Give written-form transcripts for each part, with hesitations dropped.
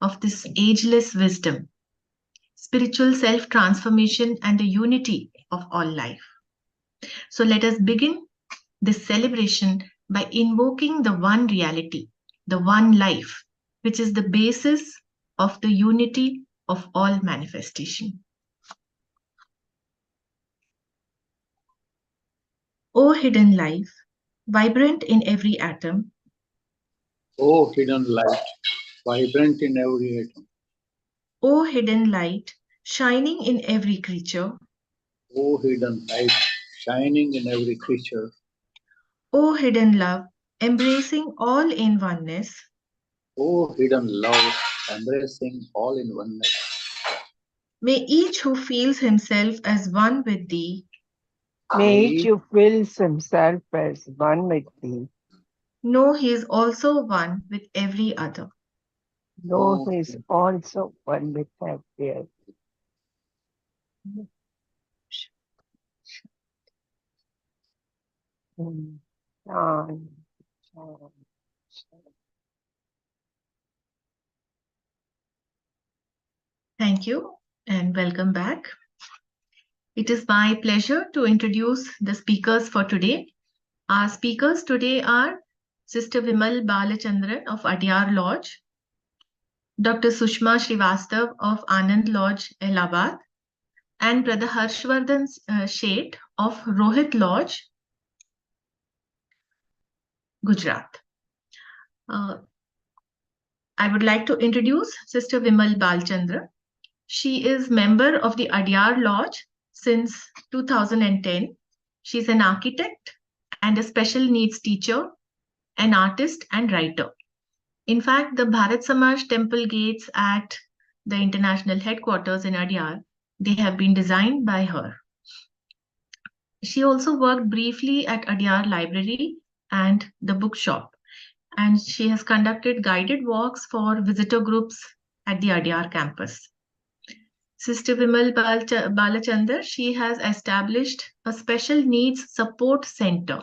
of this ageless wisdom, spiritual self-transformation, and the unity of all life. So let us begin this celebration by invoking the one reality, the one life, which is the basis of the unity of all manifestation. O hidden life, vibrant in every atom. O hidden light, vibrant in every atom. O hidden light, shining in every creature. O hidden light, shining in every creature. O hidden love, embracing all in oneness. O hidden love, embracing all in oneness. May each who feels himself as one with thee May each who feels himself as one with thee know he is also one with every other. know he is also one with every other. Thank you and welcome back. It is my pleasure to introduce the speakers for today. Our speakers today are Sister Vimal Balachandran of Adyar Lodge, Dr. Sushma Srivastav of Anand Lodge, Allahabad, and Brother Harshvardhan Sheth of Rohit Lodge, Gujarat. I would like to introduce Sister Vimal Balchandra. She is member of the Adyar Lodge since 2010. She's an architect and a special needs teacher, an artist and writer. In fact, the Bharat Samaj temple gates at the international headquarters in Adyar, they have been designed by her. She also worked briefly at Adyar Library and the bookshop, and she has conducted guided walks for visitor groups at the Adyar campus. Sister Vimal Balachandar, she has established a special needs support center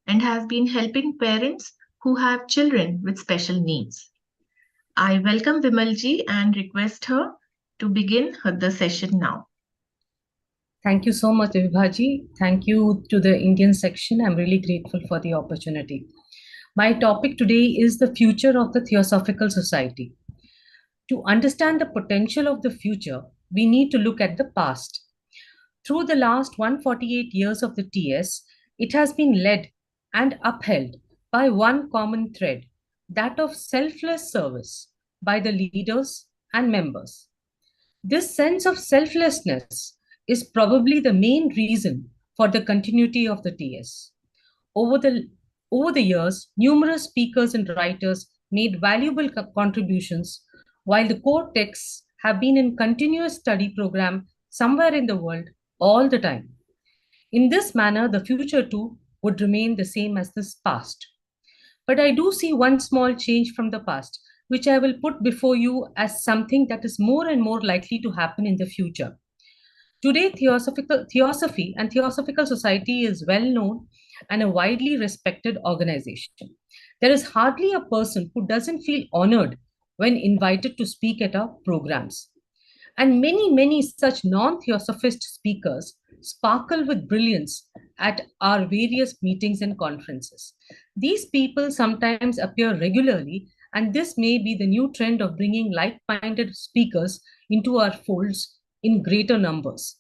and has been helping parents who have children with special needs. I welcome Vimalji and request her to begin the session now. Thank you so much, Vibhaji. Thank you to the Indian section. I'm really grateful for the opportunity. My topic today is the future of the Theosophical Society. To understand the potential of the future, we need to look at the past. Through the last 148 years of the TS, it has been led and upheld by one common thread, that of selfless service by the leaders and members. This sense of selflessness is probably the main reason for the continuity of the TS. Over the years, numerous speakers and writers made valuable contributions, while the core texts have been in continuous study program somewhere in the world all the time. In this manner, the future too would remain the same as this past. But I do see one small change from the past, which I will put before you as something that is more and more likely to happen in the future. Today, Theosophy and Theosophical Society is well known and a widely respected organization. There is hardly a person who doesn't feel honored when invited to speak at our programs. And many such non-Theosophist speakers sparkle with brilliance at our various meetings and conferences. These people sometimes appear regularly, and this may be the new trend of bringing like-minded speakers into our folds in greater numbers.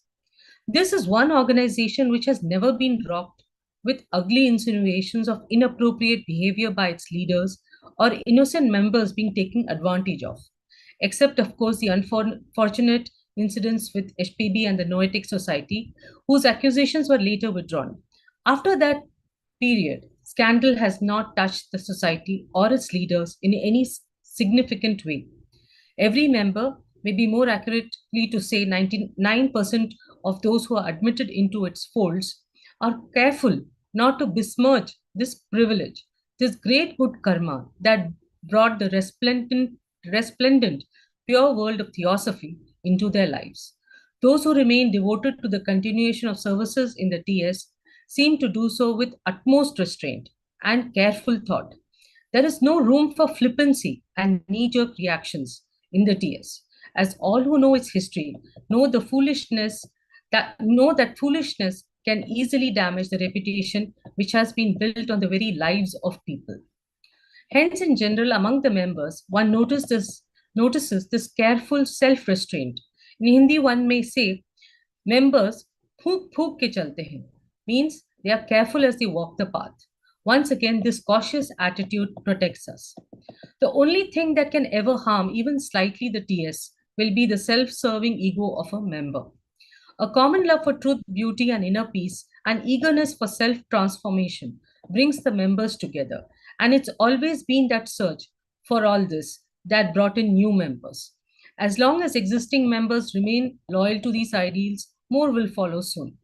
This is one organization which has never been rocked with ugly insinuations of inappropriate behavior by its leaders or innocent members being taken advantage of, except, of course, the unfortunate incidents with HPB and the Noetic Society, whose accusations were later withdrawn. After that period, scandal has not touched the society or its leaders in any significant way. Every member, maybe more accurately to say 99% of those who are admitted into its folds, are careful not to besmirch this privilege, this great good karma that brought the resplendent, pure world of Theosophy into their lives. Those who remain devoted to the continuation of services in the TS seem to do so with utmost restraint and careful thought. There is no room for flippancy and knee-jerk reactions in the TS, as all who know its history know that foolishness can easily damage the reputation which has been built on the very lives of people. Hence, in general, among the members, one notices this careful self-restraint. In Hindi, one may say, members phuk phuk ke chalte hain, means they are careful as they walk the path. Once again, this cautious attitude protects us. The only thing that can ever harm, even slightly, the TS will be the self-serving ego of a member. A common love for truth, beauty, and inner peace, and eagerness for self transformation brings the members together. And it's always been that search for all this that brought in new members. As long as existing members remain loyal to these ideals, more will follow soon.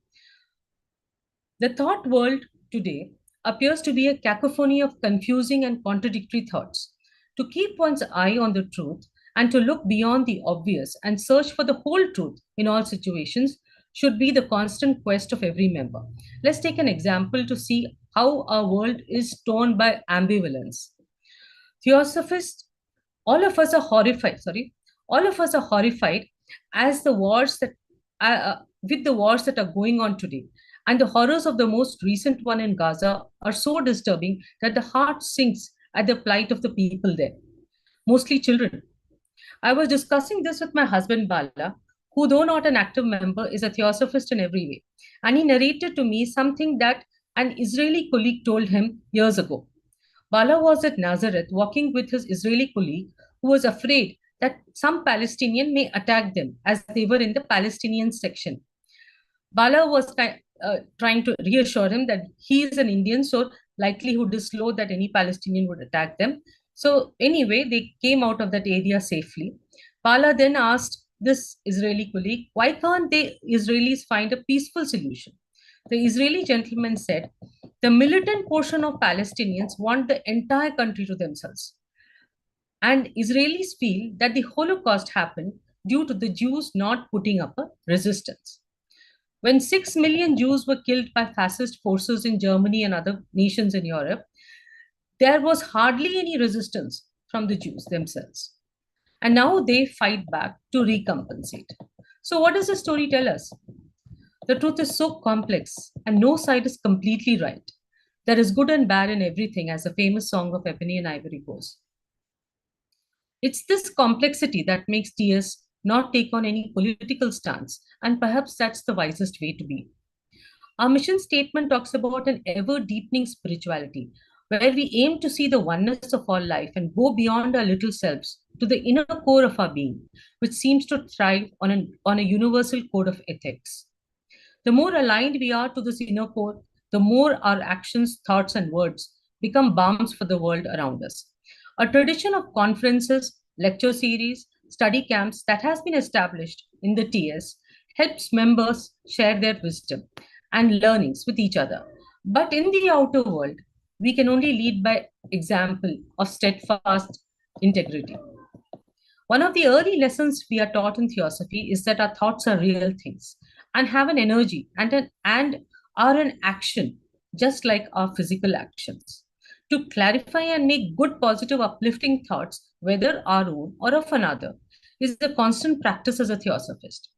The thought world today appears to be a cacophony of confusing and contradictory thoughts. To keep one's eye on the truth and to look beyond the obvious and search for the whole truth in all situations should be the constant quest of every member. Let's take an example to see how our world is torn by ambivalence. Theosophists, all of us are horrified as the wars that with the wars that are going on today. And the horrors of the most recent one in Gaza are so disturbing that the heart sinks at the plight of the people there, mostly children. I was discussing this with my husband Bala, who, though not an active member, is a theosophist in every way. And he narrated to me something that an Israeli colleague told him years ago. Bala was at Nazareth walking with his Israeli colleague who was afraid that some Palestinian may attack them as they were in the Palestinian section. Bala was trying to reassure him that he is an Indian, so likelihood is low that any Palestinian would attack them. So anyway, they came out of that area safely. Bala then asked this Israeli colleague, why can't the Israelis find a peaceful solution? The Israeli gentleman said, the militant portion of Palestinians want the entire country to themselves. And Israelis feel that the Holocaust happened due to the Jews not putting up a resistance. When 6 million Jews were killed by fascist forces in Germany and other nations in Europe, there was hardly any resistance from the Jews themselves. And now they fight back to recompensate. So what does the story tell us? The truth is so complex and no side is completely right. There is good and bad in everything, as the famous song of Ebony and Ivory goes. It's this complexity that makes TS not take on any political stance, and perhaps that's the wisest way to be. Our mission statement talks about an ever-deepening spirituality, where we aim to see the oneness of all life and go beyond our little selves to the inner core of our being, which seems to thrive on a universal code of ethics. The more aligned we are to this inner core, the more our actions, thoughts, and words become balms for the world around us. A tradition of conferences, lecture series, study camps that has been established in the TS helps members share their wisdom and learnings with each other. But in the outer world, we can only lead by example of steadfast integrity. One of the early lessons we are taught in Theosophy is that our thoughts are real things and have an energy and are an action, just like our physical actions. To clarify and make good, positive, uplifting thoughts, whether our own or of another, is the constant practice as a Theosophist.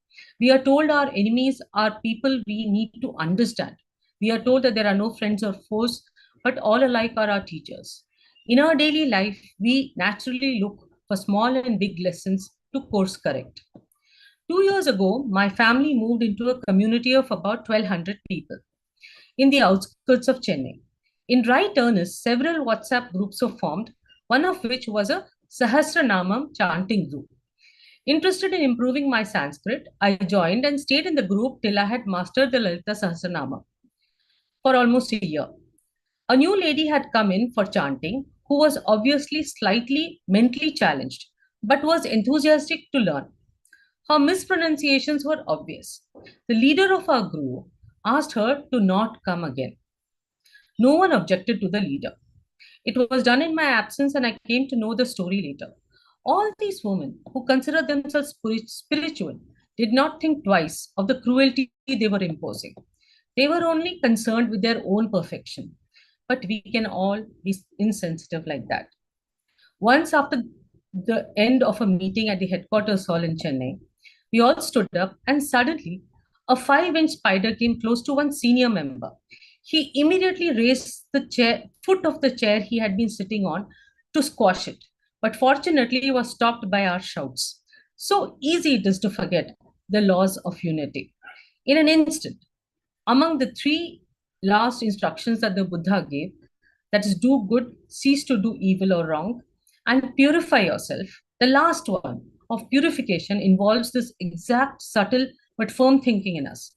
We are told our enemies are people we need to understand. We are told that there are no friends or foes, but all alike are our teachers. In our daily life, we naturally look for small and big lessons to course correct. 2 years ago, my family moved into a community of about 1,200 people in the outskirts of Chennai. In right earnest, several WhatsApp groups were formed, one of which was a Sahasranamam chanting group. Interested in improving my Sanskrit, I joined and stayed in the group till I had mastered the Lalita Sahasranama for almost a year. A new lady had come in for chanting who was obviously slightly mentally challenged, but was enthusiastic to learn. Her mispronunciations were obvious. The leader of our group asked her to not come again. No one objected to the leader. It was done in my absence, and I came to know the story later. All these women who considered themselves spiritual did not think twice of the cruelty they were imposing. They were only concerned with their own perfection. But we can all be insensitive like that. Once after the end of a meeting at the headquarters hall in Chennai. We all stood up, and suddenly a 5-inch spider came close to one senior member. He immediately raised the foot of the chair he had been sitting on to squash it. But fortunately, he was stopped by our shouts. So easy it is to forget the laws of unity. In an instant, among the three last instructions that the Buddha gave, that is, do good, cease to do evil or wrong, and purify yourself, the last one of purification involves this exact subtle but firm thinking in us.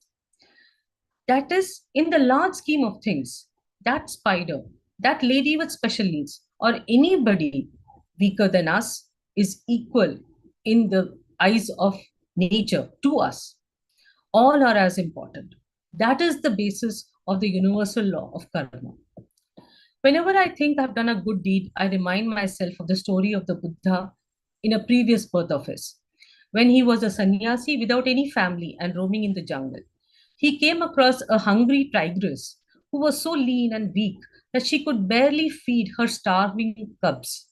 That is, in the large scheme of things, that spider, that lady with special needs, or anybody weaker than us is equal in the eyes of nature to us. All are as important. That is the basis of the universal law of karma. Whenever I think I've done a good deed, I remind myself of the story of the Buddha in a previous birth of his. When he was a sannyasi without any family and roaming in the jungle, he came across a hungry tigress who was so lean and weak that she could barely feed her starving cubs.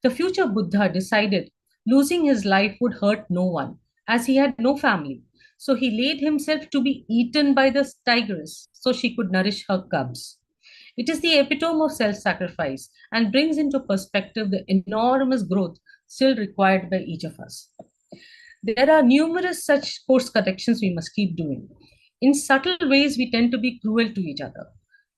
The future Buddha decided losing his life would hurt no one, as he had no family. So he laid himself to be eaten by the tigress so she could nourish her cubs. It is the epitome of self sacrifice and brings into perspective the enormous growth still required by each of us. There are numerous such course corrections we must keep doing. In subtle ways, we tend to be cruel to each other,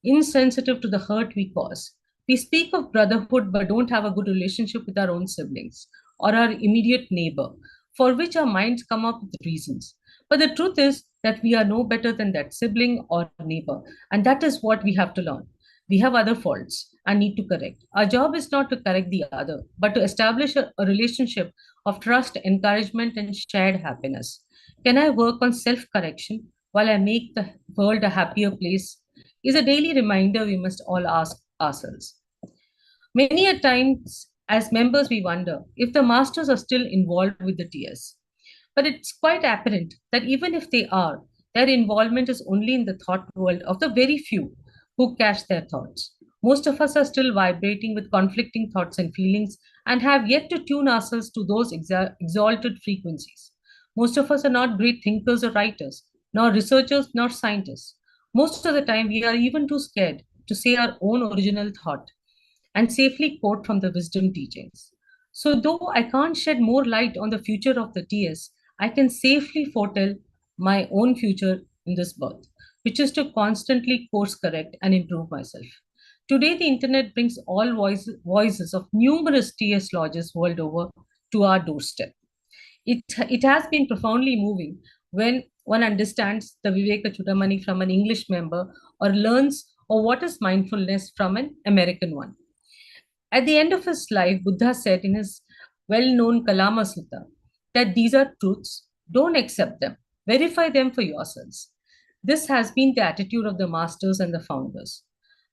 insensitive to the hurt we cause. We speak of brotherhood but don't have a good relationship with our own siblings or our immediate neighbor, for which our minds come up with reasons. But the truth is that we are no better than that sibling or neighbor, and that is what we have to learn. We have other faults and need to correct. Our job is not to correct the other, but to establish a relationship of trust, encouragement, and shared happiness. Can I work on self correction while I make the world a happier place? Is a daily reminder we must all ask ourselves. Many a times, as members, we wonder if the masters are still involved with the TS. But it's quite apparent that even if they are, their involvement is only in the thought world of the very few who catch their thoughts. Most of us are still vibrating with conflicting thoughts and feelings and have yet to tune ourselves to those exalted frequencies. Most of us are not great thinkers or writers, nor researchers, nor scientists. Most of the time, we are even too scared to say our own original thought and safely quote from the wisdom teachings. So, though I can't shed more light on the future of the TS, I can safely foretell my own future in this birth, which is to constantly course correct and improve myself. Today, the internet brings all voices of numerous TS lodges world over to our doorstep. It has been profoundly moving when one understands the Viveka Chudamani from an English member or learns or what is mindfulness from an American one. At the end of his life, Buddha said in his well-known Kalama Sutta that these are truths, don't accept them, verify them for yourselves. This has been the attitude of the masters and the founders.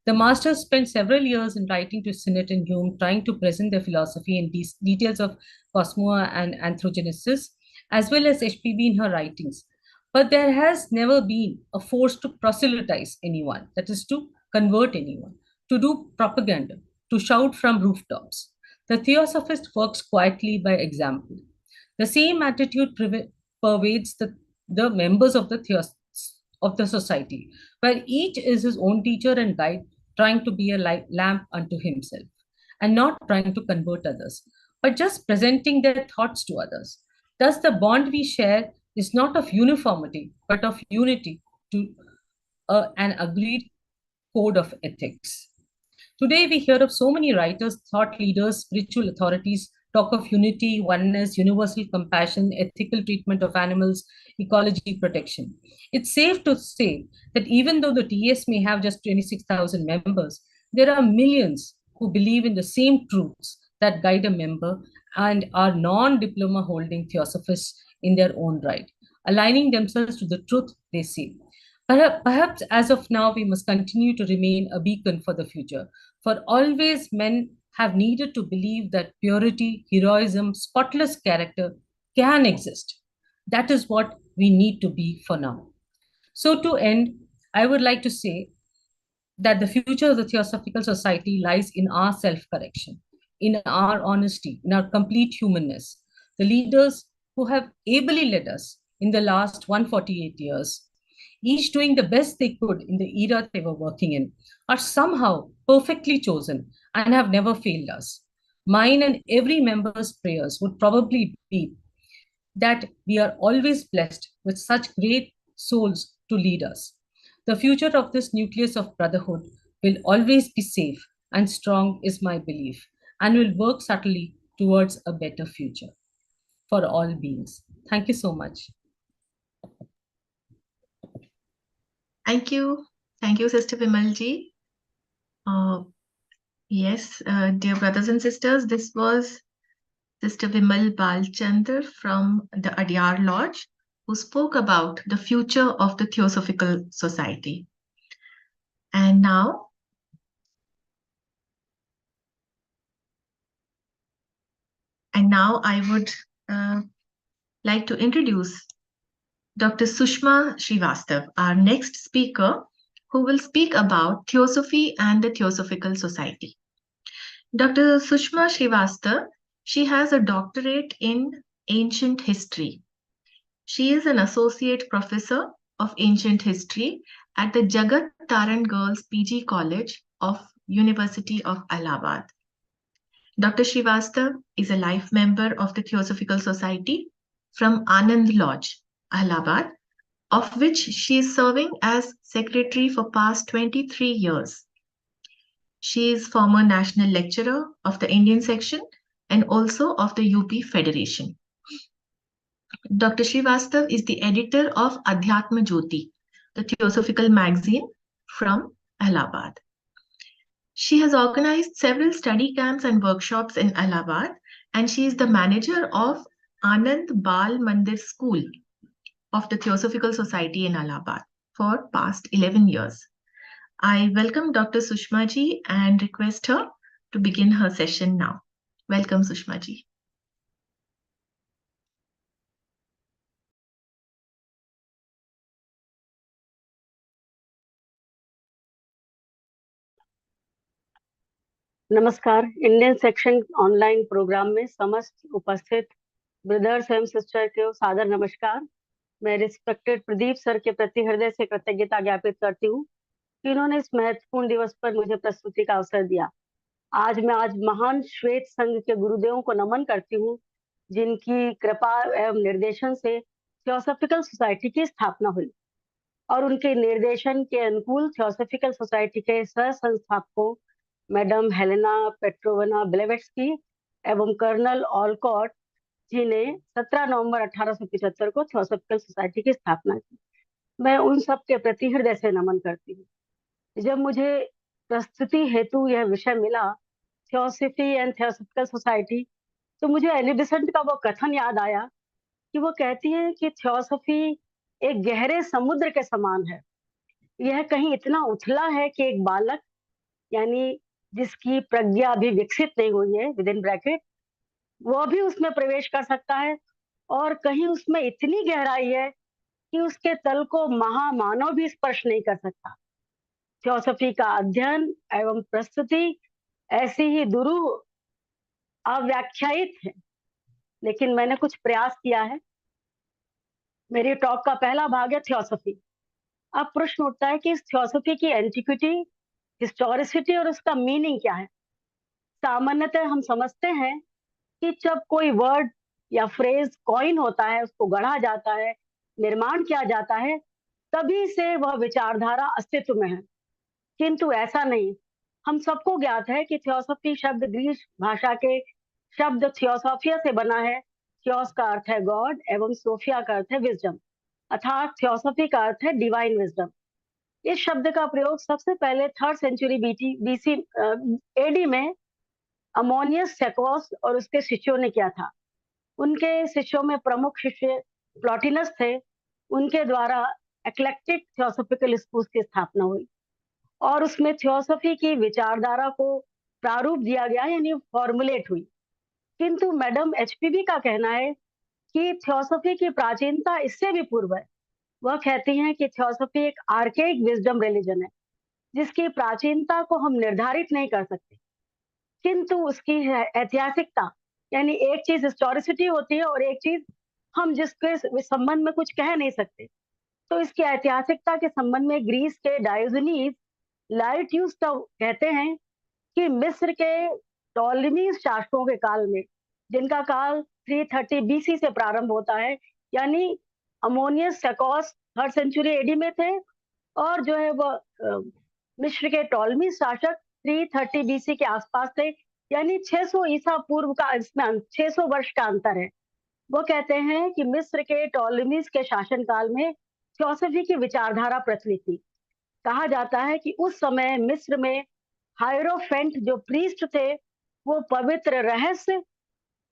The masters spent several years in writing to Sinnett and Hume, trying to present their philosophy in these details of cosmos and anthrogenesis, as well as HPB in her writings. But there has never been a force to proselytize anyone, that is, to convert anyone, to do propaganda, to shout from rooftops. The Theosophist works quietly by example. The same attitude pervades the members of the society, where each is his own teacher and guide, trying to be a lamp unto himself, and not trying to convert others, but just presenting their thoughts to others. Thus, the bond we share is not of uniformity, but of unity to an agreed code of ethics. Today, we hear of so many writers, thought leaders, spiritual authorities talk of unity, oneness, universal compassion, ethical treatment of animals, ecology protection. It's safe to say that even though the TS may have just 26,000 members, there are millions who believe in the same truths that guide a member and are non-diploma holding theosophists in their own right, aligning themselves to the truth they see. Perhaps as of now, we must continue to remain a beacon for the future. For always men have needed to believe that purity, heroism, spotless character can exist. That is what we need to be for now. So, to end, I would like to say that the future of the Theosophical Society lies in our self correction, in our honesty, in our complete humanness. The leaders who have ably led us in the last 148 years, each doing the best they could in the era they were working in, are somehow perfectly chosen and have never failed us. Mine and every member's prayers would probably be that we are always blessed with such great souls to lead us. The future of this nucleus of brotherhood will always be safe and strong, is my belief, and will work subtly towards a better future for all beings. Thank you so much. Thank you. Thank you, Sister Vimalji. Yes, dear brothers and sisters, this was Sister Vimal Balchandran from the Adyar Lodge, who spoke about the future of the Theosophical Society. And now, I would like to introduce Dr. Sushma Srivastav, our next speaker, who will speak about Theosophy and the Theosophical Society. Dr. Sushma Srivastav, she has a doctorate in ancient history. She is an associate professor of ancient history at the Jagat Taran Girls PG College of University of Allahabad. Dr. Srivastav is a life member of the Theosophical Society from Anand Lodge, Allahabad, of which she is serving as secretary for past 23 years. She is former national lecturer of the Indian section and also of the UP Federation. Dr. Srivastav is the editor of Adhyatma Jyoti, the Theosophical magazine from Allahabad. She has organized several study camps and workshops in Allahabad, and she is the manager of Anand Bal Mandir School of the Theosophical Society in Allahabad for past 11 years. I welcome Dr. Sushma ji and request her to begin her session now. Welcome, Sushma ji. नमस्कार, Indian section online programme में समस्त उपस्थित brothers एवं sister को सादर नमस्कार। मैं respected Pradeep sir के प्रति हृदय से कृतज्ञता ज्ञापित करती हूँ कि उन्होंने इस महत्वपूर्ण दिवस पर मुझे प्रस्तुति का अवसर दिया। आज महान श्वेत संघ के गुरुदेवों को नमन करती हूँ, जिनकी कृपा एवं निर्देशन से थियोसॉफिकल सोसाइटी की स्थापना हुई और उनके निर्देशन के अनुकूल थियोसॉफिकल सोसाइटी के सह संस्थापकों मैडम हेलेना पेट्रोवना ब्लेवेट्स्की एवं कर्नल ऑलकॉट जी ने 17 नवंबर 1875 को थियोसॉफिकल सोसाइटी की स्थापना की। मैं उन सब के प्रति हृदय से नमन करती हूँ। जब मुझे प्रस्तुति हेतु यह विषय मिला, थियोसॉफी एंड थियोसॉफिकल सोसाइटी, तो मुझे एनी बेसेंट का वो कथन याद आया कि वो कहती है कि थियोसॉफी एक गहरे समुद्र के समान है। यह कहीं इतना उथला है कि एक बालक, यानी जिसकी प्रज्ञा अभी विकसित नहीं हुई है, विद इन ब्रैकेट, वो भी उसमें प्रवेश कर सकता है, और कहीं उसमें इतनी गहराई है कि उसके तल को महामानव भी स्पर्श नहीं कर सकता। थियोसॉफी का अध्ययन एवं प्रस्तुति ऐसी ही दुरूह अव्याख्यायित है, लेकिन मैंने कुछ प्रयास किया है। मेरी टॉक का पहला भाग है थियोसॉफी। अब प्रश्न उठता है कि इस थियोसॉफी की एंटिक्विटी, हिस्टोरिसिटी और उसका मीनिंग क्या है। सामान्यतः हम समझते हैं कि जब कोई वर्ड या फ्रेज कॉइन होता है, उसको गढ़ा जाता है, निर्माण किया जाता है, तभी से वह विचारधारा अस्तित्व में है, किंतु ऐसा नहीं। हम सबको ज्ञात है कि थियोसॉफी शब्द ग्रीक भाषा के शब्द थियोसॉफिया से बना है। थियोस का अर्थ है गॉड एवं सोफिया का अर्थ है विजडम, अर्थात थियोसॉफी का अर्थ है डिवाइन विजडम। इस शब्द का प्रयोग सबसे पहले 3rd सेंचुरी बीसी एडी में अमोनियस सेकोस और उसके शिष्यों ने किया था। उनके शिष्यों में प्रमुख शिष्य प्लॉटिनस थे। उनके द्वारा एक्लेक्टिक थियोसॉफिकल स्कूल की स्थापना हुई और उसमें थियोसॉफी की विचारधारा को प्रारूप दिया गया, यानी फॉर्मुलेट हुई। किंतु मैडम एचपीबी का कहना है कि थियोसॉफी की प्राचीनता इससे भी पूर्व है। वह कहती हैं कि थियोसॉफी एक आर्केइक विजडम रिलीजन है, जिसकी प्राचीनता को हम निर्धारित नहीं कर सकते। किंतु उसकी ऐतिहासिकता, यानी एक चीज हिस्टोरिसिटी होती है और एक चीज हम जिसके संबंध में कुछ कह नहीं सकते। तो इसकी ऐतिहासिकता के संबंध में ग्रीस के डायोजनीज लाइटियस कहते हैं कि मिस्र के टॉलेमी शासकों के काल में, जिनका काल 330 बीसी से प्रारंभ होता है, यानी अमोनियस सेकॉस 3rd सेंचुरी एडी में थे, और जो है वो मिस्र के टॉलेमी शासक 330 बीसी के आसपास थे, यानी 600 ईसा पूर्व का, इसमें 600 वर्ष का अंतर है। वो कहते हैं कि मिस्र के टॉलेमीज के शासनकाल में थियोसॉफी की विचारधारा प्रचलित थी। कहा जाता है कि उस समय मिस्र में हायरोफेंट जो प्रीस्ट थे, वो पवित्र रहस्य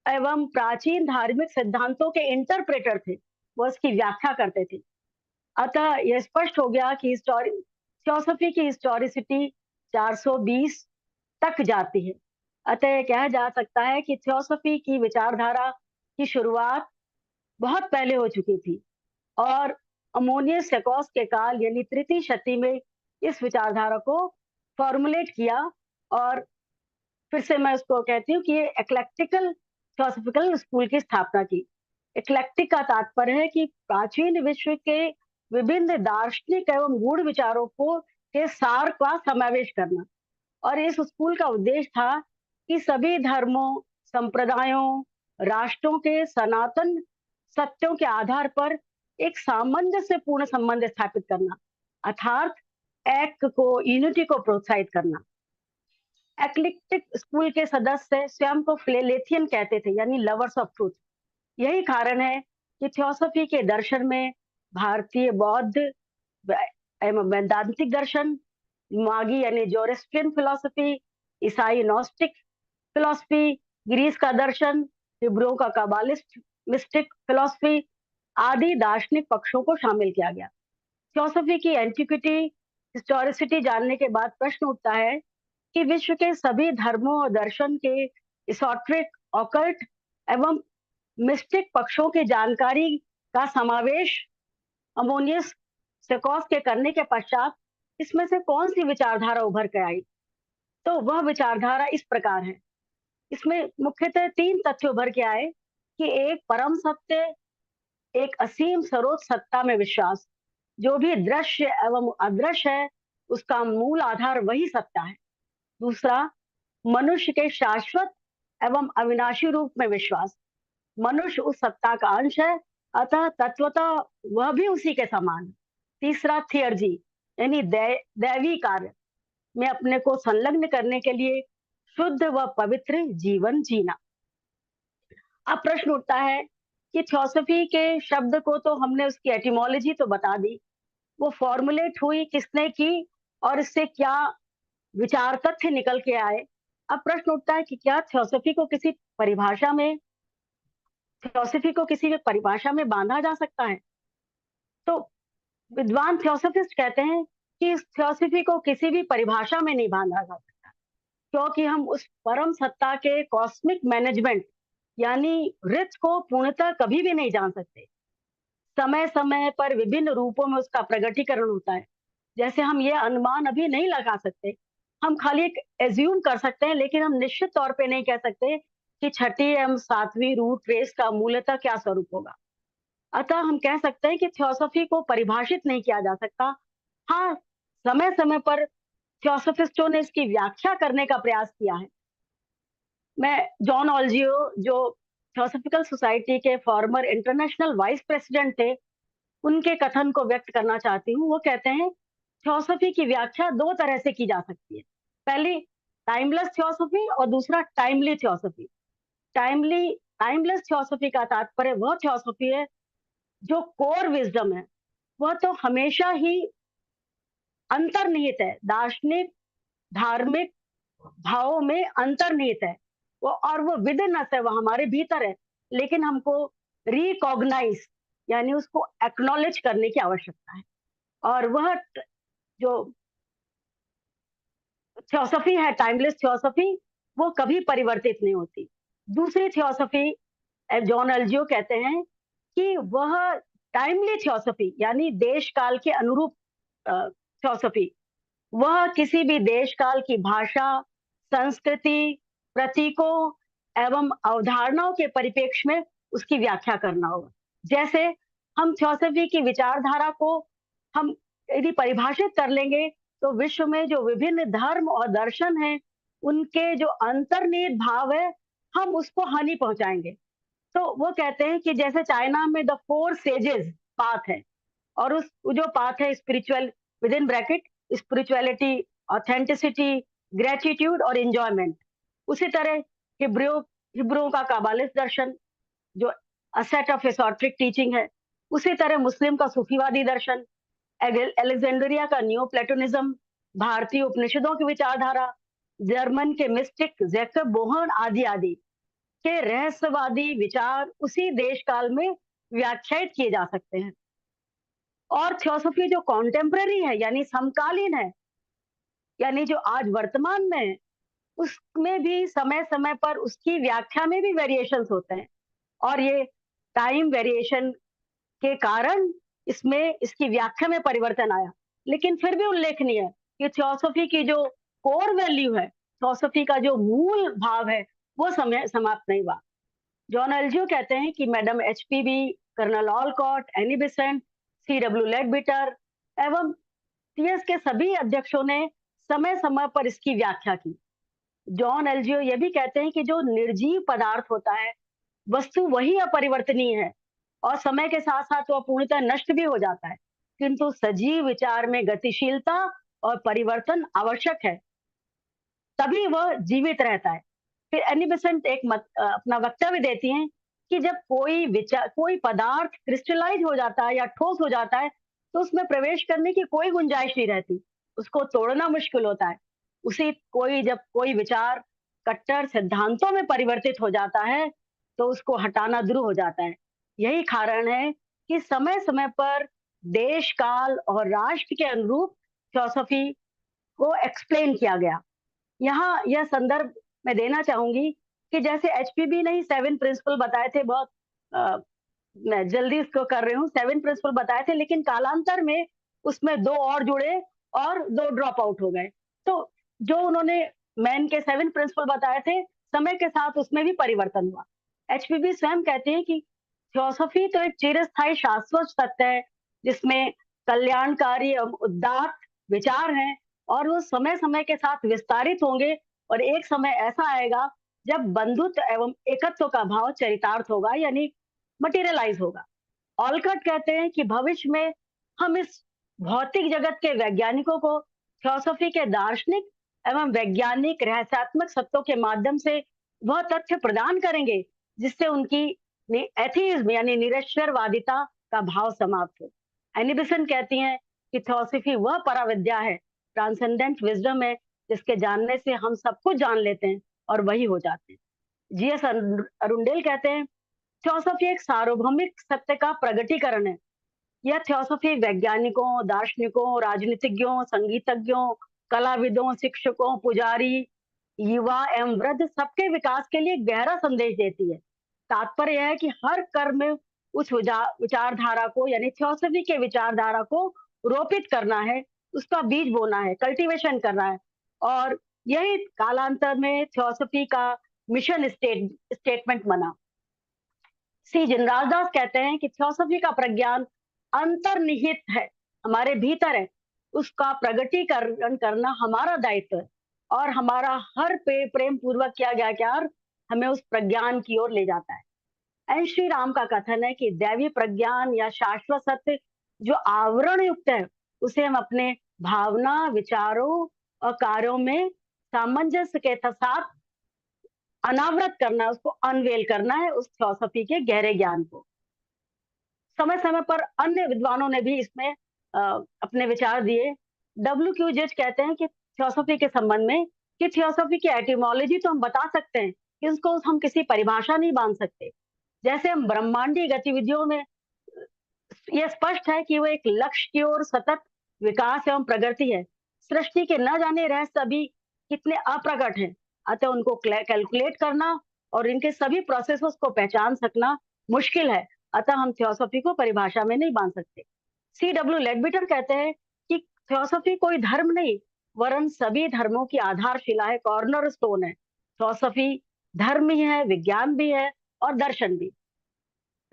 एवं प्राचीन धार्मिक सिद्धांतों के इंटरप्रेटर थे, वो इसकी व्याख्या करते थे। अतः यह स्पष्ट हो गया कि थियोसॉफी की हिस्टोरिसिटी 420 तक जाती है। अतः यह कहा जा सकता है कि थियोसॉफी की विचारधारा की शुरुआत बहुत पहले हो चुकी थी, और अमोनियस सेकॉस के काल यानी 3री शती में इस विचारधारा को फॉर्मुलेट किया। और फिर से मैं उसको कहती हूँ कि ये एक्लेक्टिकल थियोसॉफिकल स्कूल की स्थापना की। एक्लेक्टिक का तात्पर्य है कि प्राचीन विश्व के विभिन्न दार्शनिक एवं गूढ़ विचारों को के सार का समावेश करना, और इस स्कूल का उद्देश्य था कि सभी धर्मों, संप्रदायों, राष्ट्रों के सनातन सत्यों के आधार पर एक सामंजस्यपूर्ण संबंध स्थापित करना, अर्थात एक को, यूनिटी को प्रोत्साहित करना। एक्लेक्टिक स्कूल के सदस्य स्वयं को फिलेलेथियन कहते थे, यानी लवर्स ऑफ ट्रूथ। यही कारण है कि थियोसॉफी के दर्शन में भारतीय बौद्ध एवं वेदांतिक दर्शन, मागी यानी जोरेस्ट्रियन फिलोसफी, ईसाई नॉस्टिक फिलोसफी, ग्रीस का दर्शन, हिब्रुओं का कबालिस्ट मिस्टिक फिलोसफी आदि दार्शनिक पक्षों को शामिल किया गया। थियोसॉफी की एंटिक्विटी, हिस्टोरिसिटी जानने के बाद प्रश्न उठता है कि विश्व के सभी धर्मों और दर्शन के एसोटेरिक, ऑकल्ट एवं मिस्टिक पक्षों की जानकारी का समावेश अमोनियस सेकॉस के करने के पश्चात इसमें से कौन सी विचारधारा उभर कर आई? तो वह विचारधारा इस प्रकार है। इसमें मुख्यतः 3 तथ्य उभर के आए कि एक परम सत्य, एक असीम सर्वोच्च सत्ता में विश्वास, जो भी दृश्य एवं अदृश्य है उसका मूल आधार वही सत्ता है। दूसरा, मनुष्य के शाश्वत एवं अविनाशी रूप में विश्वास, मनुष्य उस सत्ता का अंश है, अतः तत्वतः वह भी उसी के समान है। तीसरा, थियर्जी यानी दैवी कार्य में अपने को संलग्न करने के लिए शुद्ध व पवित्र जीवन जीना। अब प्रश्न उठता है कि थियोसॉफी के शब्द को तो हमने उसकी एटिमोलॉजी तो बता दी, वो फॉर्मुलेट हुई किसने की और इससे क्या विचार तथ्य निकल के आए। अब प्रश्न उठता है कि क्या थियोसॉफी को किसी परिभाषा में बांधा जा सकता है? तो विद्वान थियोसॉफिस्ट कहते हैं कि इस थियोसॉफी को किसी भी परिभाषा में नहीं बांधा जा सकता, क्योंकि हम उस परम सत्ता के कॉस्मिक मैनेजमेंट यानी रित को पूर्णतः कभी भी नहीं जान सकते। समय समय पर विभिन्न रूपों में उसका प्रगटीकरण होता है। जैसे हम ये अनुमान अभी नहीं लगा सकते, हम खाली एक एज्यूम कर सकते हैं, लेकिन हम निश्चित तौर पे नहीं कह सकते कि 6ठी एवं 7वीं रूट रेस का मूलतः क्या स्वरूप होगा। अतः हम कह सकते हैं कि थियोसॉफी को परिभाषित नहीं किया जा सकता। हाँ, समय समय पर थियोसॉफिस्टों ने इसकी व्याख्या करने का प्रयास किया है। मैं जॉन ऑल्जियो, जो थियोसॉफिकल सोसाइटी के फॉर्मर इंटरनेशनल वाइस प्रेसिडेंट थे, उनके कथन को व्यक्त करना चाहती हूँ। वो कहते हैं थियोसॉफी की व्याख्या 2 तरह से की जा सकती है। पहली टाइमलेस थियोसॉफी और दूसरा टाइमली थियोसॉफी। टाइमलेस थियोसॉफी का तात्पर्य वह थियोसॉफी है जो कोर विजडम है, वह तो हमेशा ही अंतर्निहित है, दार्शनिक धार्मिक भावों में अंतर्निहित है वो, और वो विद इन अस है, वो हमारे भीतर है, लेकिन हमको रिकॉग्नाइज यानी उसको एक्नॉलेज करने की आवश्यकता है। और वह जो थियोसॉफी है, टाइमलेस थियोसॉफी, वो कभी परिवर्तित नहीं होती। दूसरी थियोसॉफी, जॉन एल्जियो कहते हैं कि वह टाइमली थियोसॉफी यानी देश काल के अनुरूप थियोसॉफी, वह किसी भी देश काल की भाषा, संस्कृति, प्रतीकों एवं अवधारणाओं के परिप्रेक्ष्य में उसकी व्याख्या करना होगा। जैसे हम थियोसॉफी की विचारधारा को हम यदि परिभाषित कर लेंगे तो विश्व में जो विभिन्न धर्म और दर्शन हैं उनके जो अंतर्निहित भाव है हम उसको हानि पहुंचाएंगे। तो वो कहते हैं कि जैसे चाइना में द 4 सेजेस पाथ है और उस जो पाथ है spiritual with in bracket spirituality, authenticity, gratitude और एंजॉयमेंट। उसी तरह हिब्रुओं का काबालिस्ट दर्शन जो अ सेट ऑफ एसोट्रिक टीचिंग है, उसी तरह मुस्लिम का सूफीवादी दर्शन, अलेक्जेंड्रिया का न्यू प्लेटोनिज्म, भारतीय उपनिषदों की विचारधारा, जर्मन के मिस्टिक जैकब बोहन आदि आदि के रहस्यवादी विचार उसी देश काल में व्याख्यायित किए जा सकते हैं। और थियोसॉफी जो कॉन्टेम्पररी है यानी समकालीन है, यानी जो आज वर्तमान में है, उसमें भी समय समय पर उसकी व्याख्या में भी वेरिएशंस होते हैं और ये टाइम वेरिएशन के कारण इसमें इसकी व्याख्या में परिवर्तन आया। लेकिन फिर भी उल्लेखनीय है कि थियोसॉफी की जो कोर वैल्यू है, थियोसॉफी का जो मूल भाव है, वो समय समाप्त नहीं हुआ। जॉन एल्जियो कहते हैं कि madam HPB, Colonel Olcott, Annie Besant, CW Leadbeater एवं टीएस के सभी अध्यक्षों ने समय समय पर इसकी व्याख्या की। जॉन एल्जियो ये भी कहते हैं कि जो निर्जीव पदार्थ होता है, वस्तु वही अपरिवर्तनीय है और समय के साथ साथ वह पूर्णतः नष्ट भी हो जाता है, किंतु सजीव विचार में गतिशीलता और परिवर्तन आवश्यक है, तभी वह जीवित रहता है। फिर एनी बेसेंट अपना वक्तव्य देती हैं कि जब कोई पदार्थ क्रिस्टलाइज हो जाता है या ठोस हो जाता है तो उसमें प्रवेश करने की कोई गुंजाइश नहीं रहती, उसको तोड़ना मुश्किल होता है। जब कोई विचार कट्टर सिद्धांतों में परिवर्तित हो जाता है तो उसको हटाना शुरू हो जाता है। यही कारण है कि समय समय पर देश काल और राष्ट्र के अनुरूप थियोसॉफी को एक्सप्लेन किया गया। यहाँ यह संदर्भ मैं देना चाहूंगी कि जैसे एचपीबी ने ही 7 प्रिंसिपल बताए थे, मैं जल्दी इसको कर रही हूँ, 7 प्रिंसिपल बताए थे, लेकिन कालांतर में उसमें 2 और जुड़े और 2 ड्रॉप आउट हो गए। तो जो उन्होंने मैन के 7 प्रिंसिपल बताए थे, समय के साथ उसमें भी परिवर्तन हुआ। एचपीबी स्वयं कहते हैं कि थियोसॉफी तो एक चिरस्थायी शाश्वत सत्य है जिसमें कल्याणकारी एवं उदात्त विचार हैं और वो समय समय के साथ विस्तारित होंगे और एक समय ऐसा आएगा जब बंधुत्व एवं एकत्व का भाव चरितार्थ होगा, यानी मटेरियलाइज होगा। ऑलकट कहते हैं कि भविष्य में हम इस भौतिक जगत के वैज्ञानिकों को थियोसॉफी के दार्शनिक एवं वैज्ञानिक रहस्यात्मक सत्यों के माध्यम से वह तथ्य प्रदान करेंगे जिससे उनकी एथीज्म यानी निरक्षरवादिता का भाव समाप्त हो। एनी बेसेंट कहती हैं कि थियोसॉफी वह पराविद्या है, ट्रांसेंडेंट विजडम है, जिसके जानने से हम सब कुछ जान लेते हैं और वही हो जाते हैं। जीएस अरुंडेल कहते हैं थियोसॉफी एक सार्वभौमिक सत्य का प्रगटीकरण है। यह थियोसॉफी वैज्ञानिकों, दार्शनिकों, राजनीतिज्ञों, संगीतज्ञों, कलाविदों, शिक्षकों, पुजारी, युवा एवं वृद्ध सबके विकास के लिए गहरा संदेश देती है। तात्पर्य यह है कि हर कर्म में उस विचारधारा को यानी थियोसॉफी के विचारधारा को रोपित करना है, उसका बीज बोना है, कल्टीवेशन करना है और यही कालांतर में थियोसॉफी का मिशन स्टेटमेंट बना। श्री जिनराज दास कहते हैं कि थियोसॉफी का प्रज्ञान अंतर्निहित है, हमारे भीतर है, उसका प्रगटीकरण करना हमारा दायित्व है और हमारा हर प्रेम पूर्वक किया गया कार्य हमें उस प्रज्ञान की ओर ले जाता है। एन श्री राम का कथन है कि दैवी प्रज्ञान या शाश्वत सत्य जो आवरण युक्त है उसे हम अपने भावना, विचारों और कार्यों में सामंजस्य के साथ अनावृत करना है, उसको अनवेल करना है, उस थियोसॉफी के गहरे ज्ञान को। समय समय पर अन्य विद्वानों ने भी इसमें अपने विचार दिए। डब्ल्यू जेज कहते हैं कि थियोसॉफी के संबंध में कि थियोसॉफी की एटिमोलॉजी तो हम बता सकते हैं कि उसको हम किसी परिभाषा नहीं बांध सकते। जैसे हम ब्रह्मांडीय गतिविधियों में यह स्पष्ट है कि वो एक लक्ष्य की ओर सतत विकास एवं प्रगति है। सृष्टि के न जाने रहस्य अभी कितने अप्रकट हैं, अतः उनको कैलकुलेट करना और इनके सभी प्रोसेसेस को पहचान सकना मुश्किल है, अतः हम थियोसॉफी को परिभाषा में नहीं बांध सकते। सीडब्ल्यू लेडबिटर कहते हैं कि थियोसॉफी कोई धर्म नहीं वरन सभी धर्मों की आधारशिला है, कॉर्नर स्टोन है। थियोसॉफी धर्म ही है, विज्ञान भी है और दर्शन भी।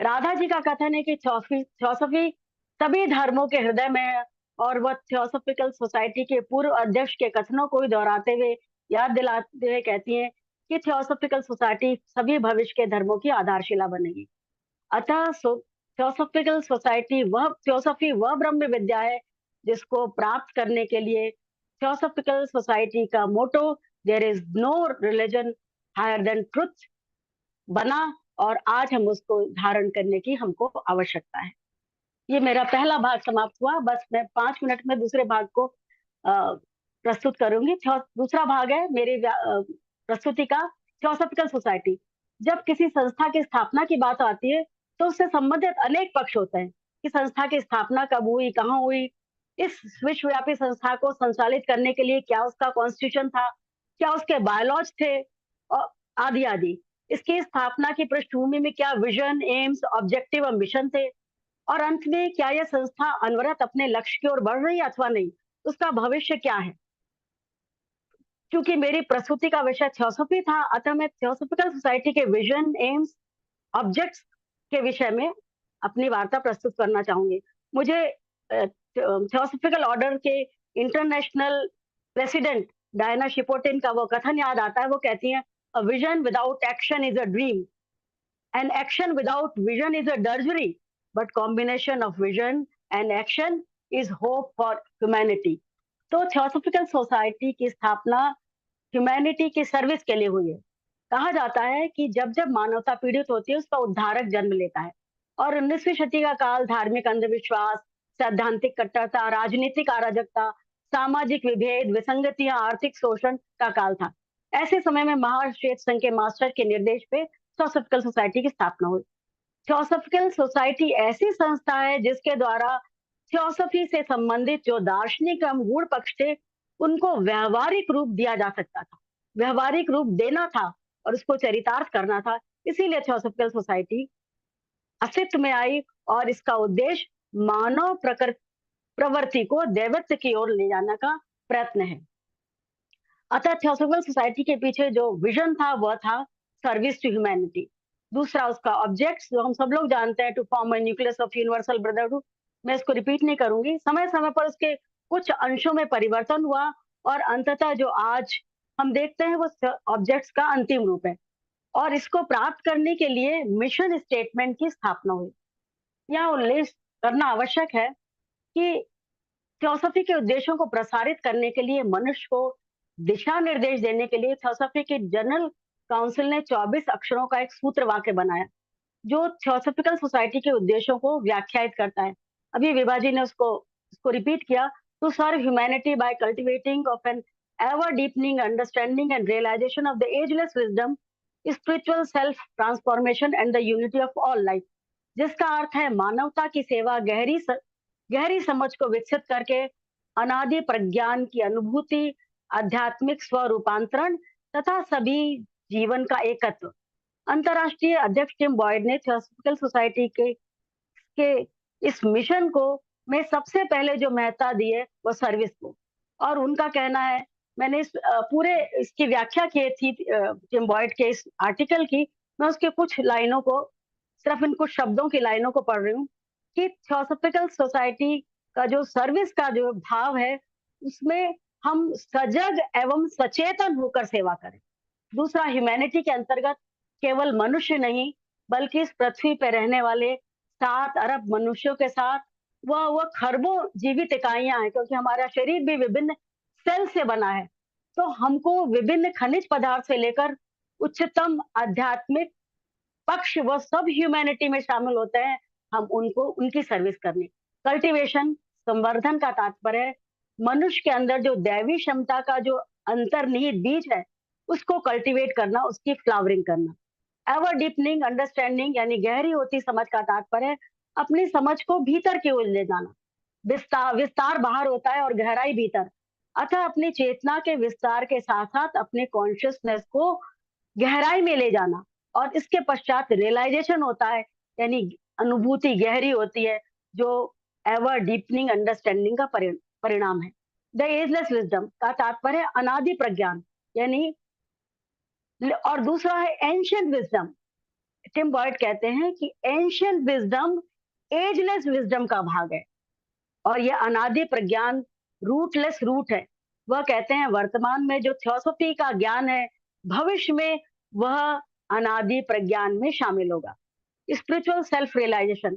राधा जी का कथन है कि थियोसॉफी सभी धर्मों के हृदय में है, और वह थियोसॉफिकल सोसाइटी के पूर्व अध्यक्ष के कथनों को ही दोहराते हुए, याद दिलाते हुए कहती है कि थियोसॉफिकल सोसाइटी सभी भविष्य के धर्मों की आधारशिला बनेगी। अतः थियोसॉफिकल सोसाइटी थियोसॉफी वह ब्रह्म विद्या है जिसको प्राप्त करने के लिए थियोसॉफिकल सोसाइटी का motto there is no religion higher than truth बना, और आज हम उसको धारण करने की हमको आवश्यकता है। ये मेरा पहला भाग समाप्त हुआ। बस मैं 5 मिनट में दूसरे भाग को प्रस्तुत करूंगी। दूसरा भाग है मेरी प्रस्तुति का, थियोसॉफिकल सोसाइटी। जब किसी संस्था की स्थापना की बात आती है तो उससे संबंधित अनेक पक्ष होते हैं कि संस्था की स्थापना कब हुई, कहाँ हुई, इस विश्वव्यापी संस्था को संचालित करने के लिए क्या उसका कॉन्स्टिट्यूशन था, क्या उसके बायलॉज थे, और आदि आदि। इसकी स्थापना की पृष्ठभूमि में क्या विजन, एम्स, ऑब्जेक्टिव और मिशन थे, और अंत में क्या यह संस्था अनवरत अपने लक्ष्य की ओर बढ़ रही है अथवा नहीं, उसका भविष्य क्या है। क्योंकि मेरी प्रस्तुति का विषय थियोसॉफी था, अतः मैं थियोसॉफिकल सोसाइटी के विजन, एम्स, ऑब्जेक्ट्स के विषय में अपनी वार्ता प्रस्तुत करना चाहूंगी। मुझे थियोसॉफिकल ऑर्डर के इंटरनेशनल प्रेसिडेंट डायना शिपोटिन का वो कथन याद आता है। वो कहती हैं, a vision without action is a dream, and action without vision is a drudgery, but combination of vision and action is hope for humanity. तो थियोसॉफिकल सोसाइटी की स्थापना ह्यूमैनिटी की सर्विस के लिए हुई है। कहा जाता है कि जब जब मानवता पीड़ित होती है उसका उद्धारक जन्म लेता है, और 19वीं सदी का काल धार्मिक अंधविश्वास, सैद्धांतिक कट्टरता, राजनीतिक अराजकता, सामाजिक विभेद, विसंगतियां, आर्थिक शोषण का काल था। ऐसे समय में महाश्वेत संघ के मास्टर के निर्देश पे थियोसॉफिकल सोसाइटी की स्थापना हुई। थियोसॉफिकल सोसाइटी ऐसी संस्था है जिसके द्वारा थियोसॉफी से संबंधित जो दार्शनिक एवं गूढ़ पक्ष थे उनको व्यवहारिक रूप दिया जा सकता था, व्यवहारिक रूप देना था और उसको चरितार्थ करना था। इसीलिए थियोसॉफिकल सोसाइटी अस्तित्व में आई, और इसका उद्देश्य मानव प्रवृत्ति को दैवत्व की ओर ले जाने का प्रयत्न है। अतः थियोसॉफिकल सोसाइटी के पीछे जो विजन था वह था सर्विस टू ह्यूमैनिटी। दूसरा उसका ऑब्जेक्ट्स जो हम सब लोग जानते हैं, to form a nucleus of universal brotherhood. मैं इसको रिपीट नहीं करूंगी। समय समय पर उसके कुछ अंशों में परिवर्तन हुआ, और अंततः जो आज हम देखते हैं वो ऑब्जेक्ट्स का अंतिम रूप है, और इसको प्राप्त करने के लिए मिशन स्टेटमेंट की स्थापना हुई। यहाँ उल्लेख करना आवश्यक है कि थियोसॉफी के उद्देश्यों को प्रसारित करने के लिए, मनुष्य को दिशा निर्देश देने के लिए थियोसॉफी के जनरल काउंसिल ने 24 अक्षरों का एक सूत्र वाक्य बनाया जो थियोसॉफिकल सोसाइटी के उद्देश्यों को व्याख्यायित करता है। अभी विभा जी ने उसको रिपीट किया। To serve humanity by cultivating of an ever deepening understanding and realisation of the ageless wisdom, spiritual self transformation and the unity of all life, जिसका अर्थ है मानवता की सेवा, गहरी समझ को विकसित करके अनादि प्रज्ञान की अनुभूति, आध्यात्मिक स्वरूपांतरण तथा सभी जीवन का एकत्व। अंतरराष्ट्रीय अध्यक्ष टिम बॉयड ने थियोसॉफिकल सोसाइटी के इस मिशन को में सबसे पहले जो महत्ता दी है वो सर्विस को, और उनका कहना है, मैंने इस पूरे इसकी व्याख्या की थी टिम बॉयड के इस आर्टिकल की, मैं उसके कुछ लाइनों को, सिर्फ इन कुछ शब्दों की लाइनों को पढ़ रही हूँ कि थियोसॉफिकल सोसाइटी का जो सर्विस का जो भाव है उसमें हम सजग एवं सचेतन होकर सेवा करें। दूसरा, ह्यूमैनिटी के अंतर्गत केवल मनुष्य नहीं बल्कि इस पृथ्वी पर रहने वाले 7 अरब मनुष्यों के साथ वह खरबों जीवित इकाइयां हैं, क्योंकि हमारा शरीर भी विभिन्न सेल से बना है, तो हमको विभिन्न खनिज पदार्थ से लेकर उच्चतम आध्यात्मिक पक्ष वो सब ह्यूमैनिटी में शामिल होते हैं, हम उनको उनकी सर्विस करनी। कल्टीवेशन, संवर्धन का तात्पर्य है मनुष्य के अंदर जो दैवी क्षमता का जो अंतर्निहित बीज है उसको कल्टीवेट करना, उसकी फ्लावरिंग करना। एवर डीपनिंग अंडरस्टैंडिंग यानी गहरी होती समझ का तात्पर्य है अपनी समझ को भीतर की ओर ले जाना। विस्तार बाहर होता है और गहराई भीतर, अतः अपनी चेतना के विस्तार के साथ साथ अपने कॉन्शियसनेस को गहराई में ले जाना, और इसके पश्चात रियलाइजेशन होता है, यानी अनुभूति गहरी होती है जो एवर डीपनिंग अंडरस्टैंडिंग का परिणाम है। द एजलेस विजडम का तात्पर्य अनादि प्रज्ञान, यानी और दूसरा है एंशियंट विजडम। टिम बॉयड कहते हैं कि एंशियंट विजडम एजलेस विजडम का भाग है और यह अनादि प्रज्ञान रूटलेस रूट है। वह कहते हैं वर्तमान में जो थियोसॉफी का ज्ञान है भविष्य में वह अनादि प्रज्ञान में शामिल होगा। Spiritual self realization,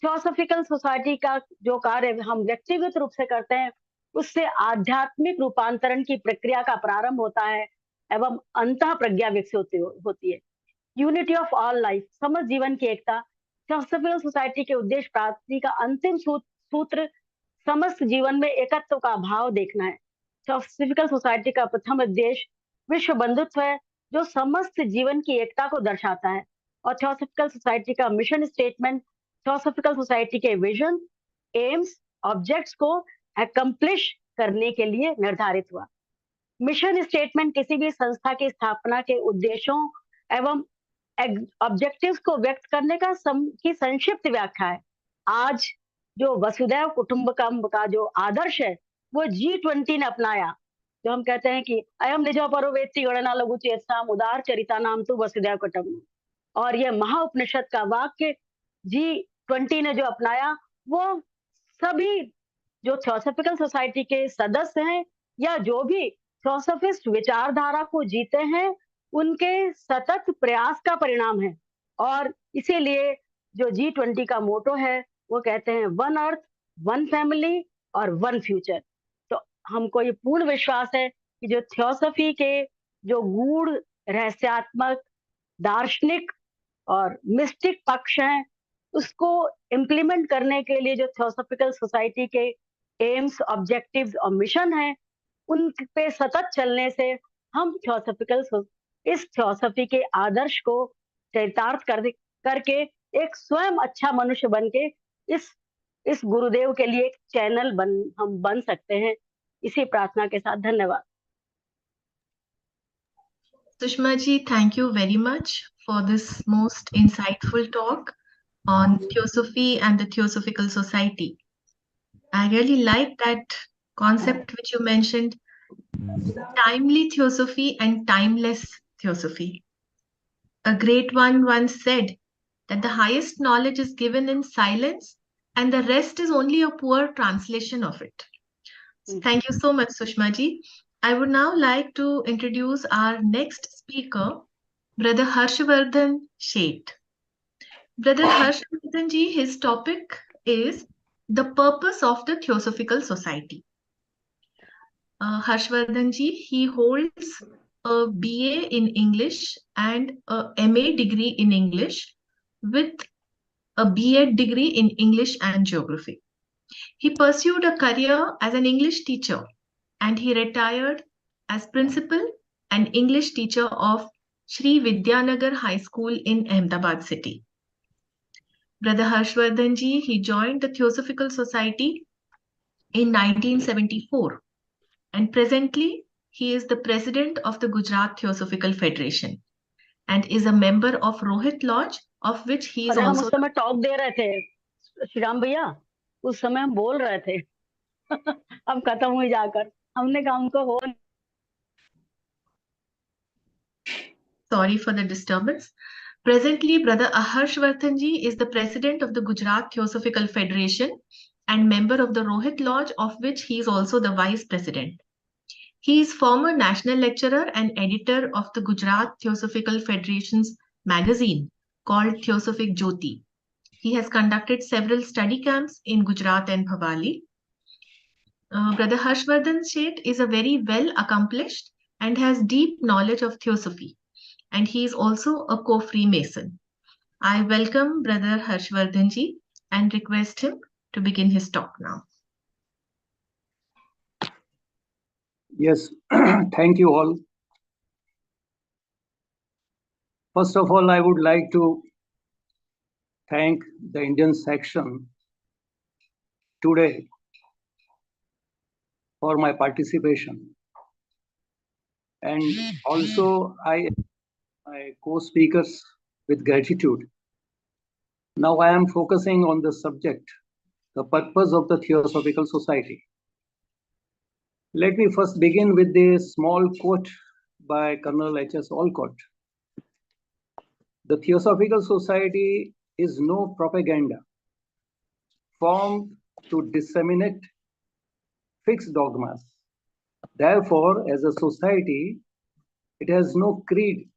theosophical society का जो कार्य हम व्यक्तिगत रूप से करते हैं उससे आध्यात्मिक रूपांतरण की प्रक्रिया का प्रारंभ होता है एवं अंतः प्रज्ञा विकसित होती है। यूनिटी ऑफ ऑल लाइफ, समस्त जीवन की एकता। थियोसॉफिकल सोसाइटी के उद्देश्य प्राप्ति का अंतिम सूत्र समस्त जीवन में एकत्व का भाव देखना है। थियोसॉफिकल सोसाइटी का प्रथम उद्देश्य विश्व बंधुत्व है जो समस्त जीवन की एकता को दर्शाता है। और थियोसॉफिकल सोसाइटी का मिशन स्टेटमेंट थियोसॉफिकल सोसाइटी के विजन, एम्स, ऑब्जेक्ट्स को अकम्प्लिश करने के लिए निर्धारित हुआ। मिशन स्टेटमेंट किसी भी संस्था की स्थापना के उद्देश्यों एवं ऑब्जेक्टिव्स को व्यक्त करने का की संक्षिप्त व्याख्या है। आज जो वसुधैव कुटुंबकम का जो आदर्श है वो G20 ने अपनाया, जो हम कहते हैं कि अयम निजो परो वेत्ति गणना लघु चेतसाम उदार चरिता नाम तो वसुधैव कुटुंबकम, और ये महाउपनिषद का वाक्य G20 ने जो अपनाया वो सभी जो थियोसॉफिकल सोसाइटी के सदस्य हैं या जो भी थियोसॉफिस्ट विचारधारा को जीते हैं उनके सतत प्रयास का परिणाम है। और इसीलिए जो G20 का मोटो है वो कहते हैं वन अर्थ, वन फैमिली और वन फ्यूचर। तो हमको ये पूर्ण विश्वास है कि जो थियोसॉफी के जो गूढ़ रहस्यात्मक दार्शनिक और मिस्टिक पक्ष हैं उसको इम्प्लीमेंट करने के लिए जो थियोसॉफिकल सोसाइटी के एम्स, ऑब्जेक्टिव्स और मिशन है उन पे सतत चलने से हम इस थियोसॉफी के आदर्श को चरितार्थ करके एक स्वयं अच्छा मनुष्य बन के इस गुरुदेव के लिए एक चैनल हम बन सकते हैं। इसी प्रार्थना के साथ धन्यवाद। Sushma ji, thank you very much for this most insightful talk on Theosophy and the Theosophical Society. I really like that concept which you mentioned, timely Theosophy and timeless Theosophy. A great one once said that the highest knowledge is given in silence and the rest is only a poor translation of it. Thank you so much, Sushma ji. I would now like to introduce our next speaker, Brother Harshvardhan Sheth. Brother Harshvardhan ji, his topic is the purpose of the Theosophical Society. Harshvardhan ji, he holds a BA in English and a MA degree in English with a B.Ed degree in English and Geography. He pursued a career as an English teacher and he retired as principal and English teacher of Sri Vidyanagar High School in Ahmedabad city. Brother Harshvardhan ji, he joined the Theosophical Society in 1974 and presently he is the president of the Gujarat Theosophical Federation and is a member of Rohit Lodge, of which he is also... उस समय talk they रहे थे श्रीराम भैया, उस समय हम बोल रहे थे अब खत्म हुई जाकर हमने कहा हमको हो. Sorry for the disturbance. Presently, Brother Harshvardhan ji is the president of the Gujarat Theosophical Federation and member of the Rohit Lodge, of which he is also the vice president. He is former national lecturer and editor of the Gujarat Theosophical Federation's magazine called Theosophic Jyoti. He has conducted several study camps in Gujarat and Bhavali. Brother Harshvardhan Sheth is a very well accomplished and has deep knowledge of Theosophy, and he is also a co-Freemason. I welcome Brother Harshvardhan ji and request him to begin his talk now. Yes, thank you all. First of all, I would like to thank the Indian section today for my participation. And also my co-speakers with gratitude. Now I am focusing on the subject, the purpose of the Theosophical Society. Let me first begin with a small quote by Colonel H.S. Olcott. The Theosophical Society is no propaganda formed to disseminate fixed dogmas. Therefore, as a society, it has no creed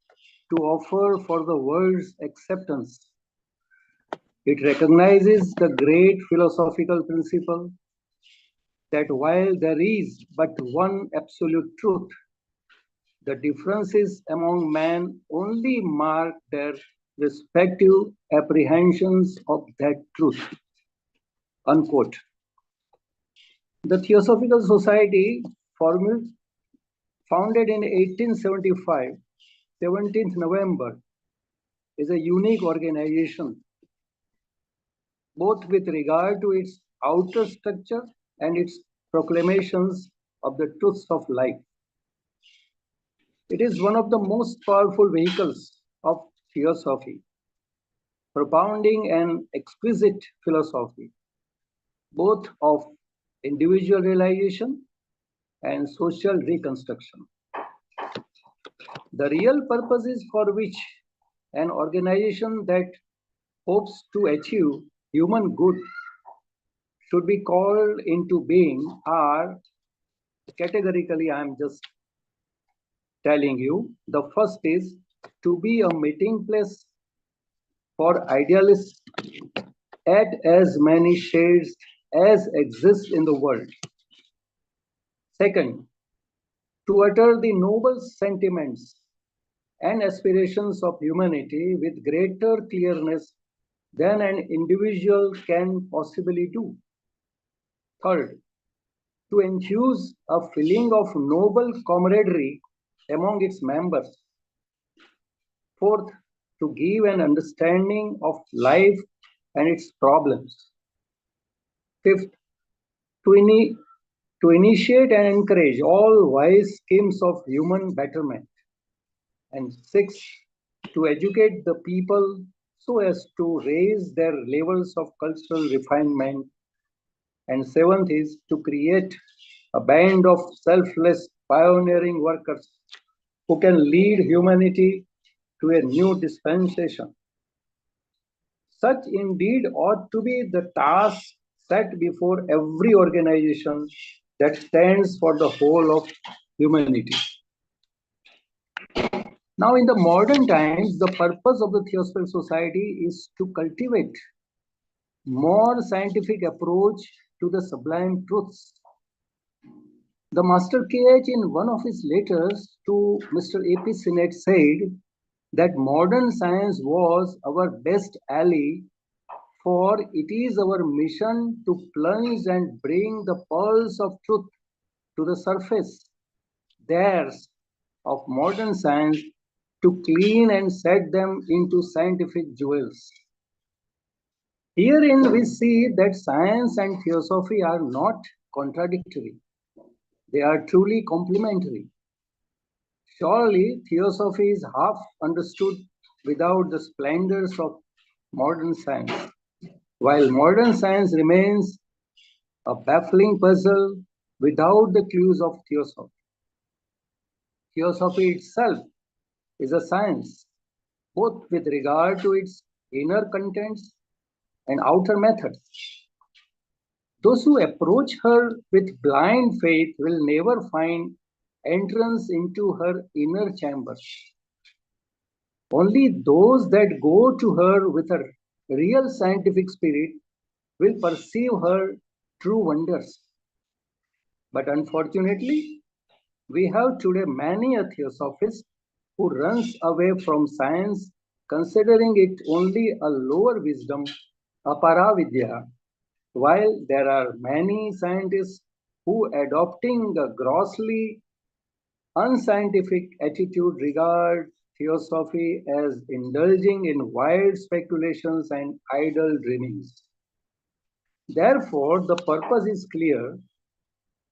to offer for the world's acceptance. It recognizes the great philosophical principle that while there is but one absolute truth, the differences among men only mark their respective apprehensions of that truth. Unquote. The Theosophical Society, founded in 1875, 17th November, is a unique organization, both with regard to its outer structure and its proclamations of the truths of life. It is one of the most powerful vehicles of Theosophy, propounding an exquisite philosophy, both of individual realization and social reconstruction. The real purposes for which an organization that hopes to achieve human good should be called into being are categorically, I am just telling you. The first is to be a meeting place for idealists at as many shades as exist in the world. Second, to utter the noble sentiments and aspirations of humanity with greater clearness than an individual can possibly do. Third, to infuse a feeling of noble camaraderie among its members. Fourth, to give an understanding of life and its problems. Fifth, to initiate and encourage all wise schemes of human betterment. And sixth, to educate the people so as to raise their levels of cultural refinement. And seventh is to create a band of selfless pioneering workers who can lead humanity to a new dispensation. Such indeed ought to be the task set before every organization that stands for the whole of humanity. Now, in the modern times, the purpose of the Theosophical Society is to cultivate more scientific approach to the sublime truths. The Master KH, in one of his letters to Mr. A.P. Sinnett, said that modern science was our best ally, for it is our mission to plunge and bring the pearls of truth to the surface. Theirs, of modern science, to clean and set them into scientific jewels. Herein we see that science and theosophy are not contradictory. They are truly complementary. Surely theosophy is half understood without the splendors of modern science, while modern science remains a baffling puzzle without the clues of theosophy. Theosophy itself is a science, both with regard to its inner contents and outer methods. Those who approach her with blind faith will never find entrance into her inner chambers. Only those that go to her with a real scientific spirit will perceive her true wonders. But unfortunately, we have today many a theosophist who runs away from science, considering it only a lower wisdom, aparavidya, while there are many scientists who, adopting a grossly unscientific attitude, regard theosophy as indulging in wild speculations and idle dreamings. Therefore, the purpose is clear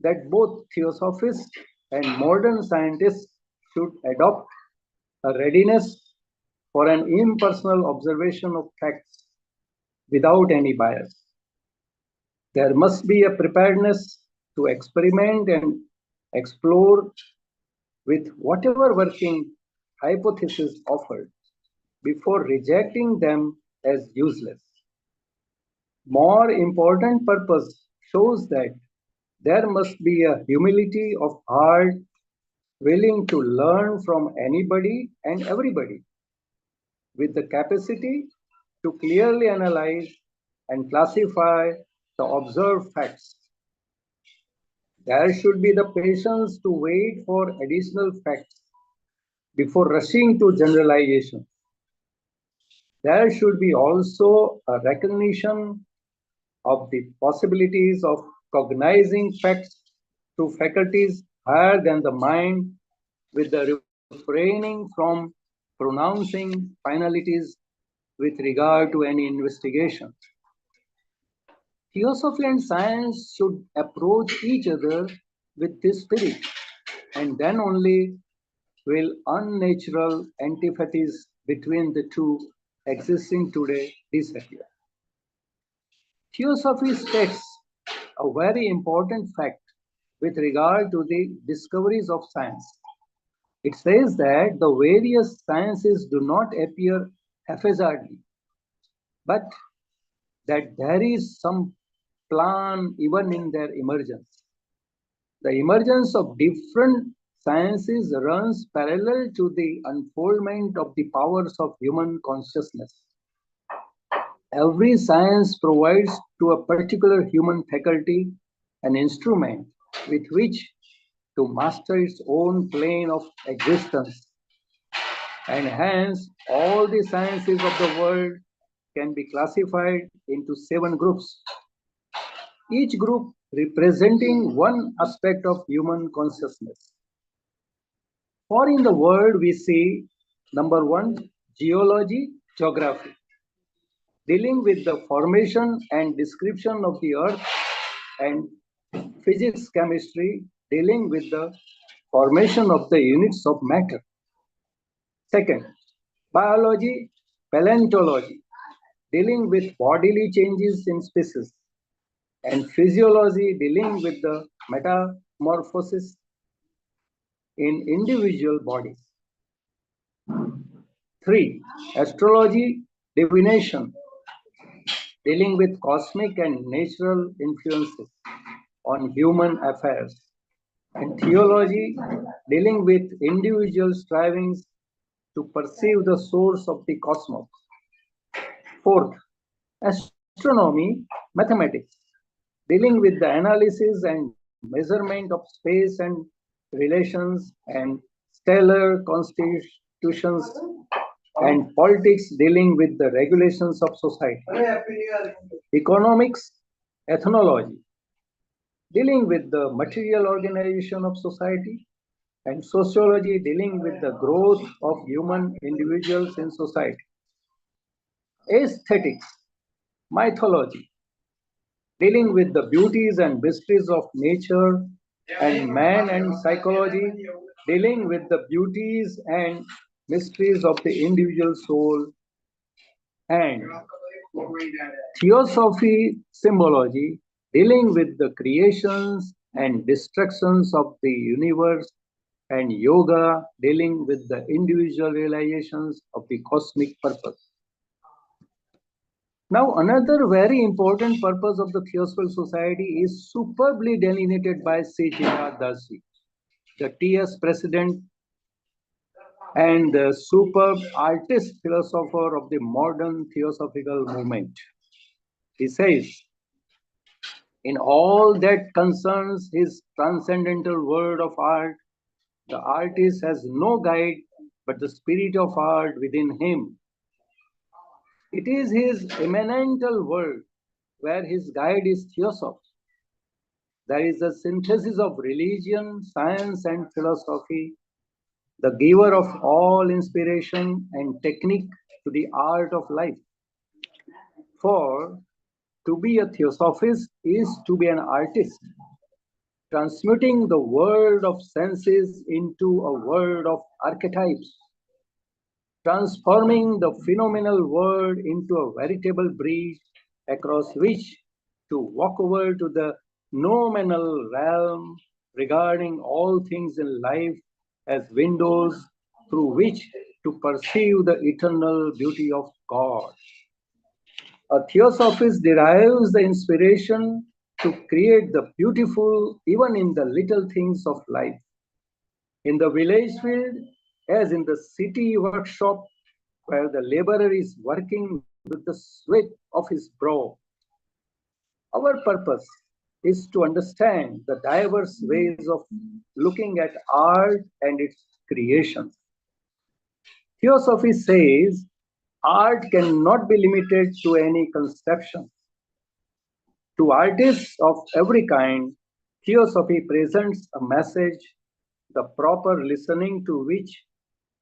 that both theosophists and modern scientists should adopt a readiness for an impersonal observation of facts without any bias. There must be a preparedness to experiment and explore with whatever working hypothesis offered before rejecting them as useless. More important purpose shows that there must be a humility of heart willing to learn from anybody and everybody, with the capacity to clearly analyze and classify the observed facts. There should be the patience to wait for additional facts before rushing to generalization. There should be also a recognition of the possibilities of cognizing facts through faculties higher than the mind, with the refraining from pronouncing finalities with regard to any investigation. Theosophy and science should approach each other with this spirit, and then only will unnatural antipathies between the two existing today disappear. Theosophy states a very important fact with regard to the discoveries of science. It says that the various sciences do not appear haphazardly, but that there is some plan even in their emergence. The emergence of different sciences runs parallel to the unfoldment of the powers of human consciousness. Every science provides to a particular human faculty an instrument with which to master its own plane of existence. And hence, all the sciences of the world can be classified into 7 groups, each group representing one aspect of human consciousness. For in the world we see, number 1, geology, geography, dealing with the formation and description of the earth, and physics, chemistry, dealing with the formation of the units of matter. Second, biology, paleontology, dealing with bodily changes in species, and physiology, dealing with the metamorphosis in individual bodies. 3, astrology, divination, dealing with cosmic and natural influences on human affairs, and theology, dealing with individual strivings to perceive the source of the cosmos. 4th, astronomy, mathematics, dealing with the analysis and measurement of space and relations and stellar constitutions, and politics, dealing with the regulations of society. Economics, ethnology, dealing with the material organization of society, and sociology, dealing with the growth of human individuals in society. Aesthetics, mythology, dealing with the beauties and mysteries of nature and man, and psychology, dealing with the beauties and mysteries of the individual soul, and Theosophy, symbology, dealing with the creations and destructions of the universe, and yoga, dealing with the individual realizations of the cosmic purpose. Now, another very important purpose of the Theosophical Society is superbly delineated by Srivastav, the TS president and the superb artist philosopher of the modern Theosophical movement. He says, in all that concerns his transcendental world of art, the artist has no guide but the spirit of art within him. It is his immanental world where his guide is Theosophy. There is a synthesis of religion, science, and philosophy, the giver of all inspiration and technique to the art of life. For to be a Theosophist is to be an artist, transmuting the world of senses into a world of archetypes, transforming the phenomenal world into a veritable bridge across which to walk over to the noumenal realm regarding all things in life as windows through which to perceive the eternal beauty of God. A theosophist derives the inspiration to create the beautiful even in the little things of life. In the village field, as in the city workshop, where the laborer is working with the sweat of his brow. Our purpose is to understand the diverse ways of looking at art and its creations. Theosophy says art cannot be limited to any conception. To artists of every kind, Theosophy presents a message, the proper listening to which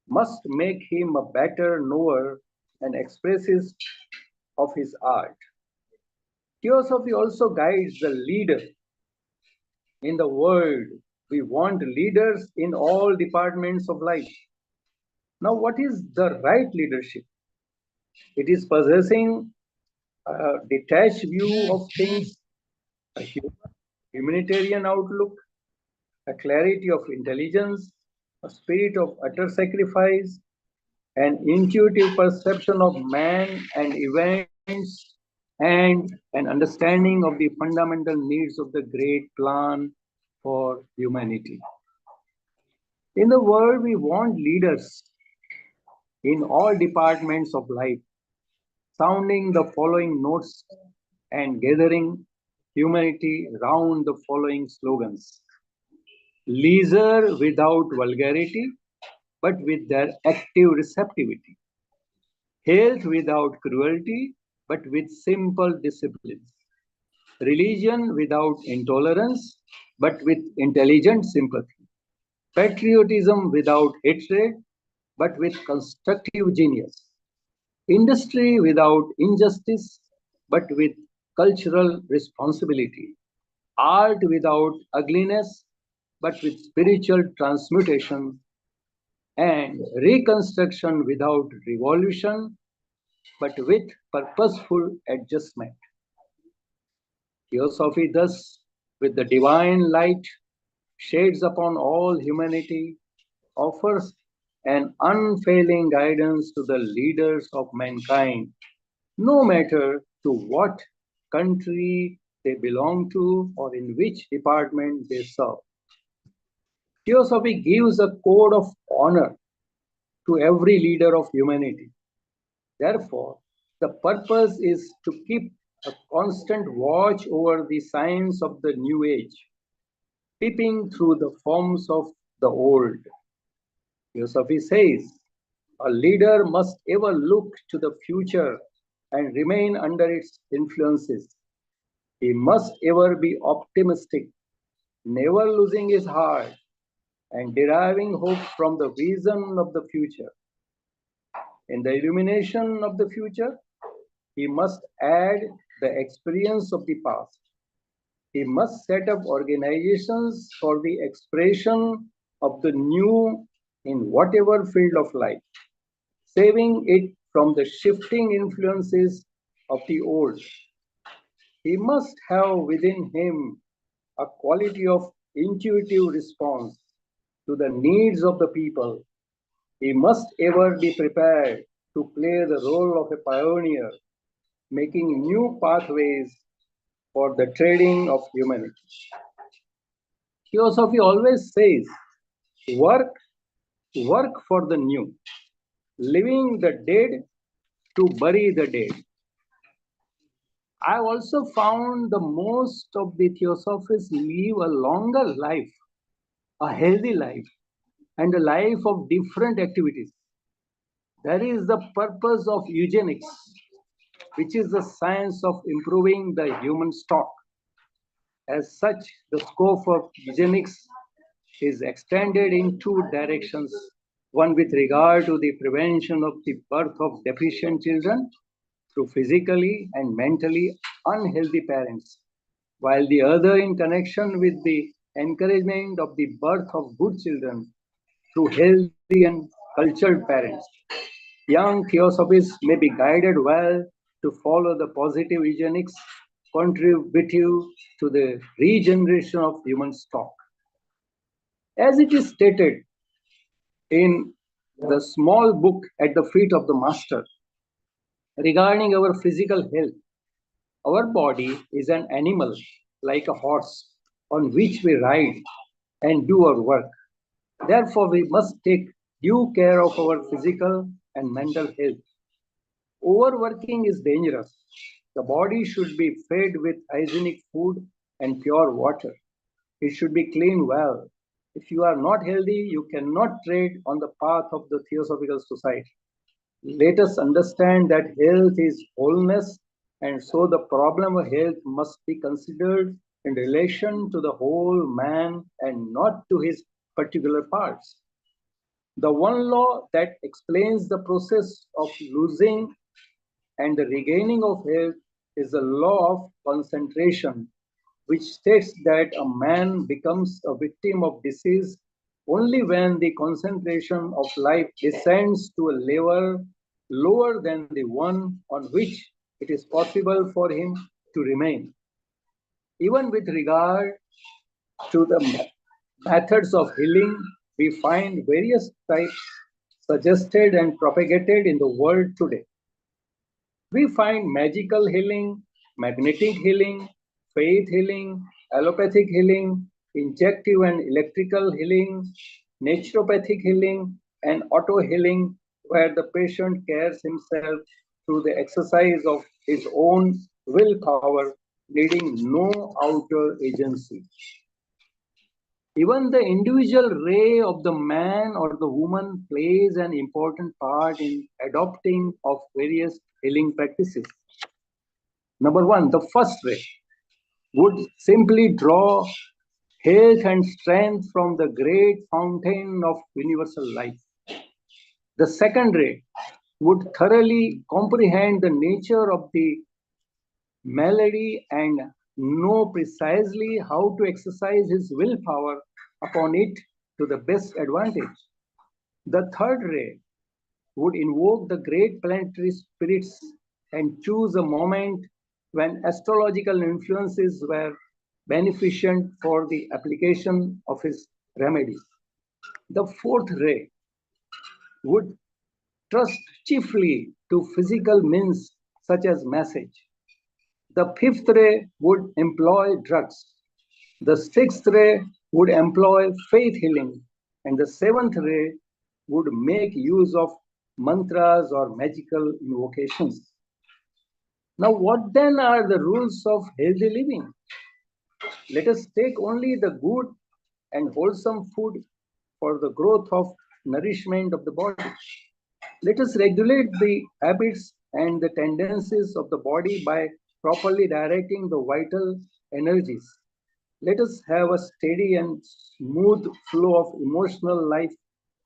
must make him a better knower and expressist of his art. Theosophy also guides the leader in the world. We want leaders in all departments of life. Now, what is the right leadership? It is possessing a detached view of things, a humanitarian outlook, a clarity of intelligence, a spirit of utter sacrifice, an intuitive perception of man and events, and an understanding of the fundamental needs of the great plan for humanity. In the world, we want leaders in all departments of life, sounding the following notes and gathering humanity round the following slogans. Leisure without vulgarity, but with their active receptivity. Health without cruelty, but with simple disciplines. Religion without intolerance, but with intelligent sympathy. Patriotism without hatred, but with constructive genius. Industry without injustice, but with cultural responsibility. Art without ugliness, but with spiritual transmutation. And reconstruction without revolution, but with purposeful adjustment. Theosophy thus, with the divine light, shades upon all humanity, offers an unfailing guidance to the leaders of mankind, no matter to what country they belong to or in which department they serve. Theosophy gives a code of honor to every leader of humanity. Therefore, the purpose is to keep a constant watch over the signs of the new age, peeping through the forms of the old. Theosophy says, a leader must ever look to the future and remain under its influences. He must ever be optimistic, never losing his heart, and deriving hope from the vision of the future. In the illumination of the future, he must add the experience of the past. He must set up organizations for the expression of the new in whatever field of life, saving it from the shifting influences of the old. He must have within him a quality of intuitive response to the needs of the people. He must ever be prepared to play the role of a pioneer, making new pathways for the trading of humanity. Theosophy always says, work for the new, living the dead to bury the dead. I also found the most of the Theosophists live a longer life, a healthy life, and a life of different activities. That is the purpose of eugenics, which is the science of improving the human stock. As such, the scope of eugenics is extended in two directions. One with regard to the prevention of the birth of deficient children through physically and mentally unhealthy parents, while the other in connection with the encouragement of the birth of good children through healthy and cultured parents. Young Theosophists may be guided well to follow the positive eugenics contributive to the regeneration of human stock. As it is stated, in the small book at the feet of the Master regarding our physical health. Our body is an animal like a horse on which we ride and do our work. Therefore, we must take due care of our physical and mental health. Overworking is dangerous. The body should be fed with hygienic food and pure water. It should be cleaned well. If you are not healthy, you cannot tread on the path of the Theosophical Society. Let us understand that health is wholeness, and so the problem of health must be considered in relation to the whole man and not to his particular parts. The one law that explains the process of losing and the regaining of health is the law of concentration, which states that a man becomes a victim of disease only when the concentration of life descends to a level lower than the one on which it is possible for him to remain. Even with regard to the methods of healing, we find various types suggested and propagated in the world today. We find magical healing, magnetic healing, faith healing, allopathic healing, injective and electrical healing, naturopathic healing, and auto healing, where the patient cares himself through the exercise of his own willpower, needing no outer agency. Even the individual ray of the man or the woman plays an important part in adopting of various healing practices. Number one, the first ray would simply draw health and strength from the great fountain of universal life. The second ray would thoroughly comprehend the nature of the malady and know precisely how to exercise his willpower upon it to the best advantage. The third ray would invoke the great planetary spirits and choose a moment when astrological influences were beneficent for the application of his remedies. The fourth ray would trust chiefly to physical means such as massage. The fifth ray would employ drugs. The sixth ray would employ faith healing. And the seventh ray would make use of mantras or magical invocations. Now, what then are the rules of healthy living? Let us take only the good and wholesome food for the growth of nourishment of the body. Let us regulate the habits and the tendencies of the body by properly directing the vital energies. Let us have a steady and smooth flow of emotional life,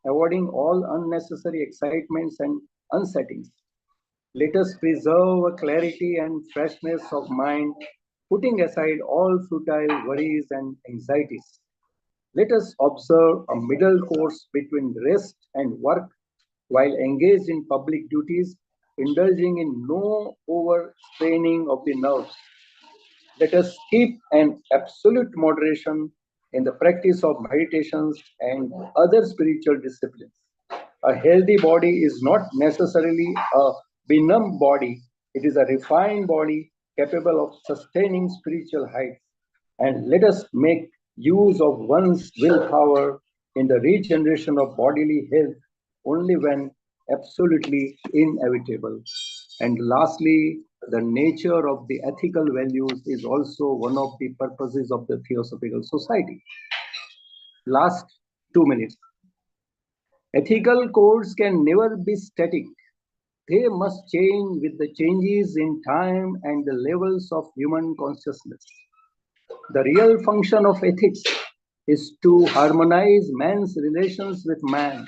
avoiding all unnecessary excitements and unsettings. Let us preserve a clarity and freshness of mind, putting aside all futile worries and anxieties. Let us observe a middle course between rest and work while engaged in public duties, indulging in no overstraining of the nerves. Let us keep an absolute moderation in the practice of meditations and other spiritual disciplines. A healthy body is not necessarily a benumbed body, it is a refined body capable of sustaining spiritual heights. And let us make use of one's willpower in the regeneration of bodily health only when absolutely inevitable. And lastly, the nature of the ethical values is also one of the purposes of the Theosophical Society. Last 2 minutes. Ethical codes can never be static. They must change with the changes in time and the levels of human consciousness. The real function of ethics is to harmonize man's relations with man.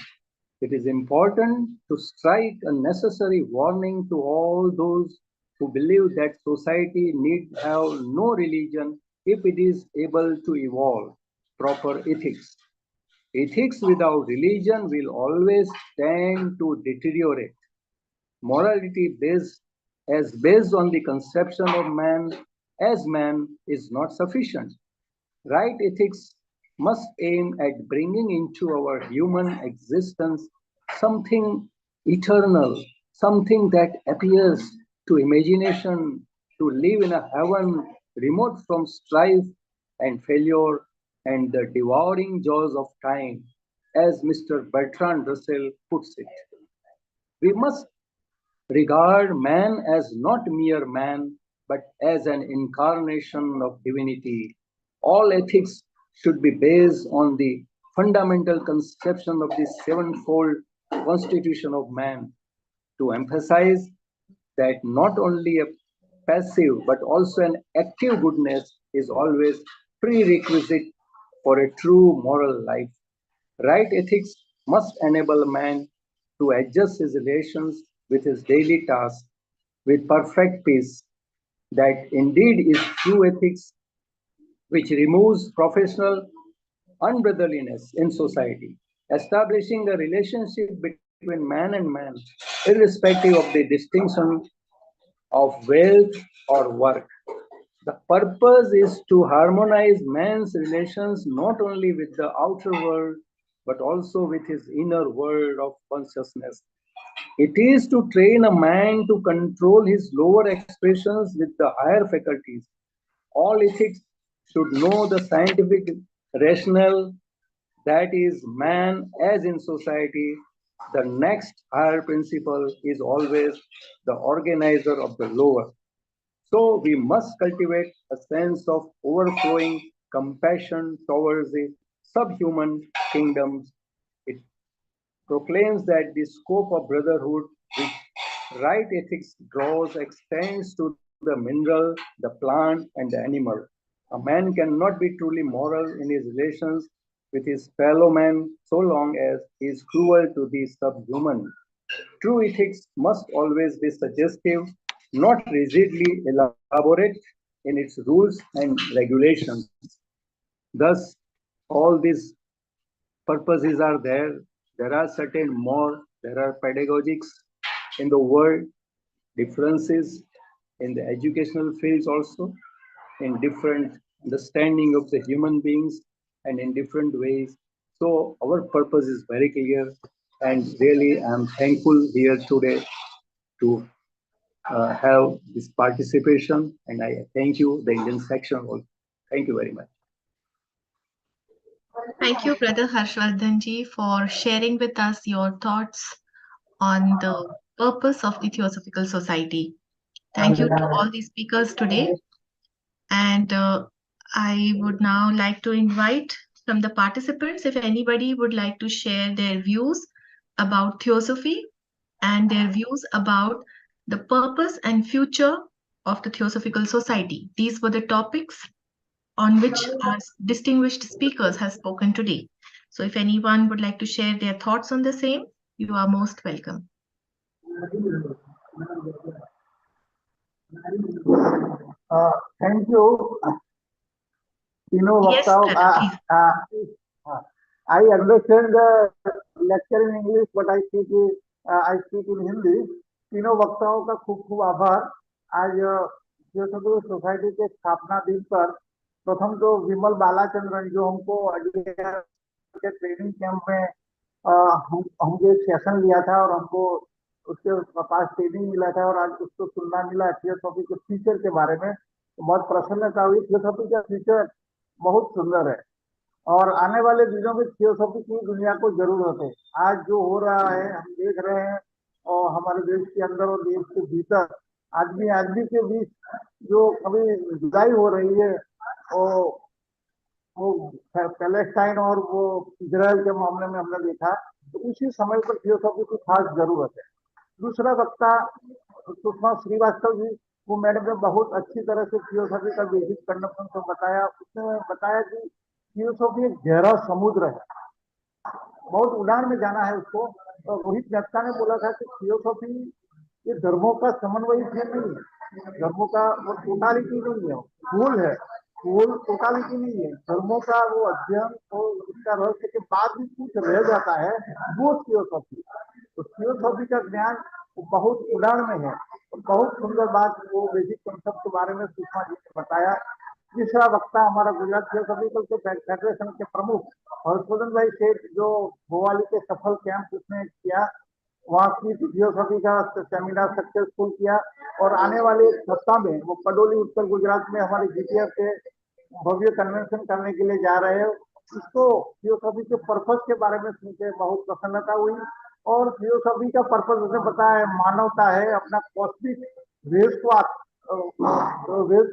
It is important to strike a necessary warning to all those who believe that society need have no religion if it is able to evolve proper ethics. Ethics without religion will always tend to deteriorate. Morality based on the conception of man as man is not sufficient. Right ethics must aim at bringing into our human existence something eternal, something that appears to imagination to live in a heaven remote from strife and failure and the devouring jaws of time, as Mr. Bertrand Russell puts it. We must regard man as not mere man, but as an incarnation of divinity. All ethics should be based on the fundamental conception of the sevenfold constitution of man, to emphasize that not only a passive but also an active goodness is always prerequisite for a true moral life. Right ethics must enable man to adjust his relations with his daily tasks with perfect peace. That indeed is true ethics, which removes professional unbrotherliness in society, establishing a relationship between man and man, irrespective of the distinction of wealth or work. The purpose is to harmonize man's relations not only with the outer world, but also with his inner world of consciousness. It is to train a man to control his lower expressions with the higher faculties. All ethics should know the scientific rationale, that is, man as in society. The next higher principle is always the organizer of the lower. So we must cultivate a sense of overflowing compassion towards the subhuman kingdoms. It proclaims that the scope of brotherhood, which right ethics draws, extends to the mineral, the plant, and the animal. A man cannot be truly moral in his relations with his fellow man so long as he is cruel to the subhuman. True ethics must always be suggestive, not rigidly elaborate in its rules and regulations. Thus, all these purposes are there. There are certain more, there are pedagogics in the world, differences in the educational fields also, in different understanding of the human beings and in different ways. So our purpose is very clear, and really I'm thankful here today to have this participation, and I thank you, the Indian section also. Thank you very much. Thank you, Brother Harshvardhan ji, for sharing with us your thoughts on the purpose of the Theosophical Society. Thank you to all the speakers today. And I would now like to invite from the participants if anybody would like to share their views about Theosophy and their views about the purpose and future of the Theosophical Society. These were the topics on which our distinguished speakers have spoken today. So if anyone would like to share their thoughts on the same, you are most welcome. Thank you. Yes, please. I understand the lecture in English, but I speak in Hindi. तीनों वक्ताओं का खूब खूब आभार। आज theosophical Society के स्थापना दिन पर प्रथम तो विमल बालाचंद्रन जो हमको अडियार के ट्रेनिंग कैंप में हमको एक सेशन लिया था और हमको उसके पास ट्रेनिंग मिला था और आज उसको सुनना मिला थियोसॉफी के फ्यूचर के बारे में, तो बहुत प्रसन्नता हुई। थियोसॉफी का फ्यूचर बहुत सुंदर है और आने वाले दिनों में थियोसॉफी की दुनिया को जरूरत है। आज जो हो रहा है हम देख रहे हैं और हमारे देश के अंदर और देश के भीतर आदमी के बीच जो कभी जुदाई हो रही है वो पैलेस्टाइन और वो इजराइल के मामले में हमने देखा, तो उसी समय पर थियोसॉफी की खास जरूरत है। दूसरा वक्ता सुषमा श्रीवास्तव जी, वो मैडम ने बहुत अच्छी तरह से थियोसॉफी का बेसिक कंडक्शन को बताया। उसने बताया कि थियोसॉफी एक गहरा समुद्र है, बहुत उड़ान में जाना है उसको। तो रोहित मेहता ने बोला था कि थियोसॉफी ये धर्मों का समन्वय नहीं है, धर्मों का वो टोटालिटी नहीं है, फूल है, फूल टोटालिटी नहीं है, धर्मों का वो अध्ययन और उसका रहस्य के बाद भी कुछ रह जाता है, वो थियोसॉफी। तो थियोसॉफी का ज्ञान बहुत उड़ान में है। बहुत सुंदर बात वो बेसिक कॉन्सेप्ट के बारे में सुषमा जी ने बताया। तीसरा वक्ता हमारा गुजरात थियोसॉफिकल के फेडरेशन के प्रमुख हर्षवर्धन भाई सेठ, जो भोवाली के सफल कैंप उसने किया, वहाँ की थियोसॉफी का सेमिनार सक्सेसफुल किया, और आने वाले एक सप्ताह में वो पडोली उत्तर गुजरात में हमारे जीटीएफ के भव्य कन्वेंशन करने के लिए जा रहे हैं। इसको थियोसॉफी के पर्पस के बारे में सुनकर बहुत प्रसन्नता हुई, और थियोसॉफी का पर्पस उसने बताया मानवता है, अपना कॉस्मिक वेज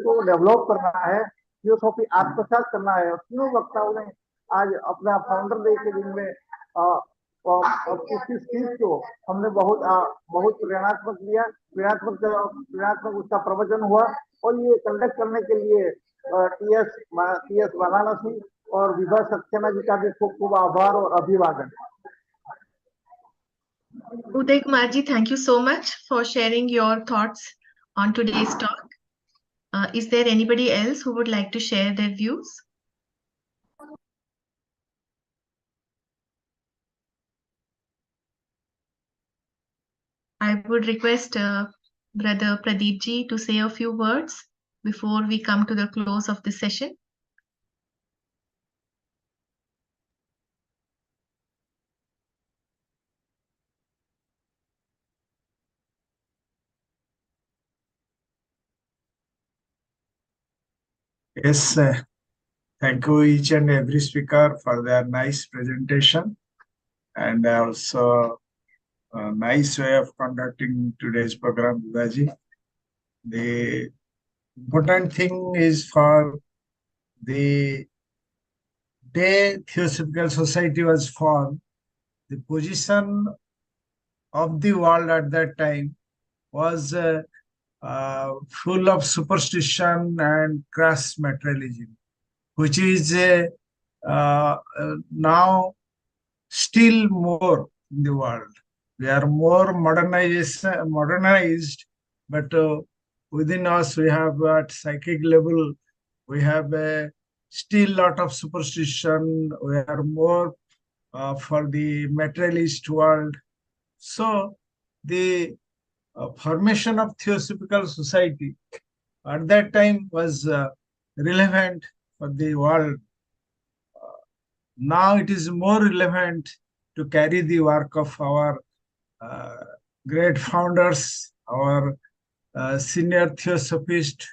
को डेवलप करना है, थियोसॉफी आत्मसात करना है। और तीनों वक्ताओं ने आज अपना फाउंडर डे के दिन में स्पीच को हमने बहुत प्रेरणात्मक लिया, प्रेरणात्मक उसका प्रवचन हुआ, और ये कंडक्ट करने के लिए टीएस वाराणसी और विभा सक्सेना जी का भी खूब खूब आभार और अभिवादन। Uday Kumarji, thank you so much for sharing your thoughts on today's talk. Is there anybody else who would like to share their views? I would request Brother Pradip ji to say a few words before we come to the close of this session. Yes, thank you each and every speaker for their nice presentation, and also a nice way of conducting today's program, Vibhaji. The important thing is for the day Theosophical Society was formed, the position of the world at that time was full of superstition and crass materialism, which is now still more in the world. We are more modernized, but within us we have at psychic level, we have still lot of superstition. We are more for the materialist world. So the formation of Theosophical Society at that time was relevant for the world. Now it is more relevant to carry the work of our great founders, our senior theosophist.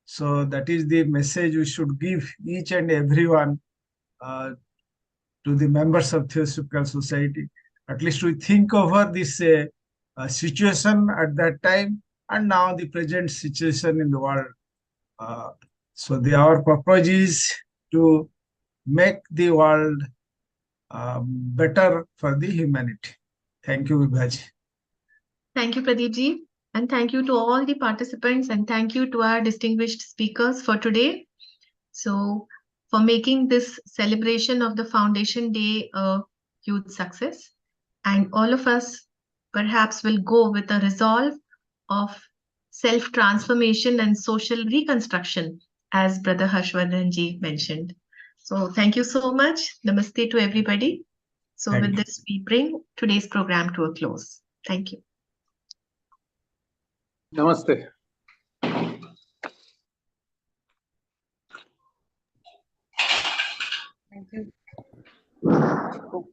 So that is the message we should give each and everyone to the members of Theosophical Society. At least we think over this situation at that time and now the present situation in the world. So our purpose is to make the world better for the humanity. Thank you, Vibhaji. Thank you, Pradip ji. And thank you to all the participants, and thank you to our distinguished speakers for today. So, for making this celebration of the Foundation Day a huge success. And all of us perhaps will go with a resolve of self-transformation and social reconstruction, as Brother Harshvardhan ji mentioned. So thank you so much. Namaste to everybody. So Thank with you. this, we bring today's program to a close. Thank you. Namaste.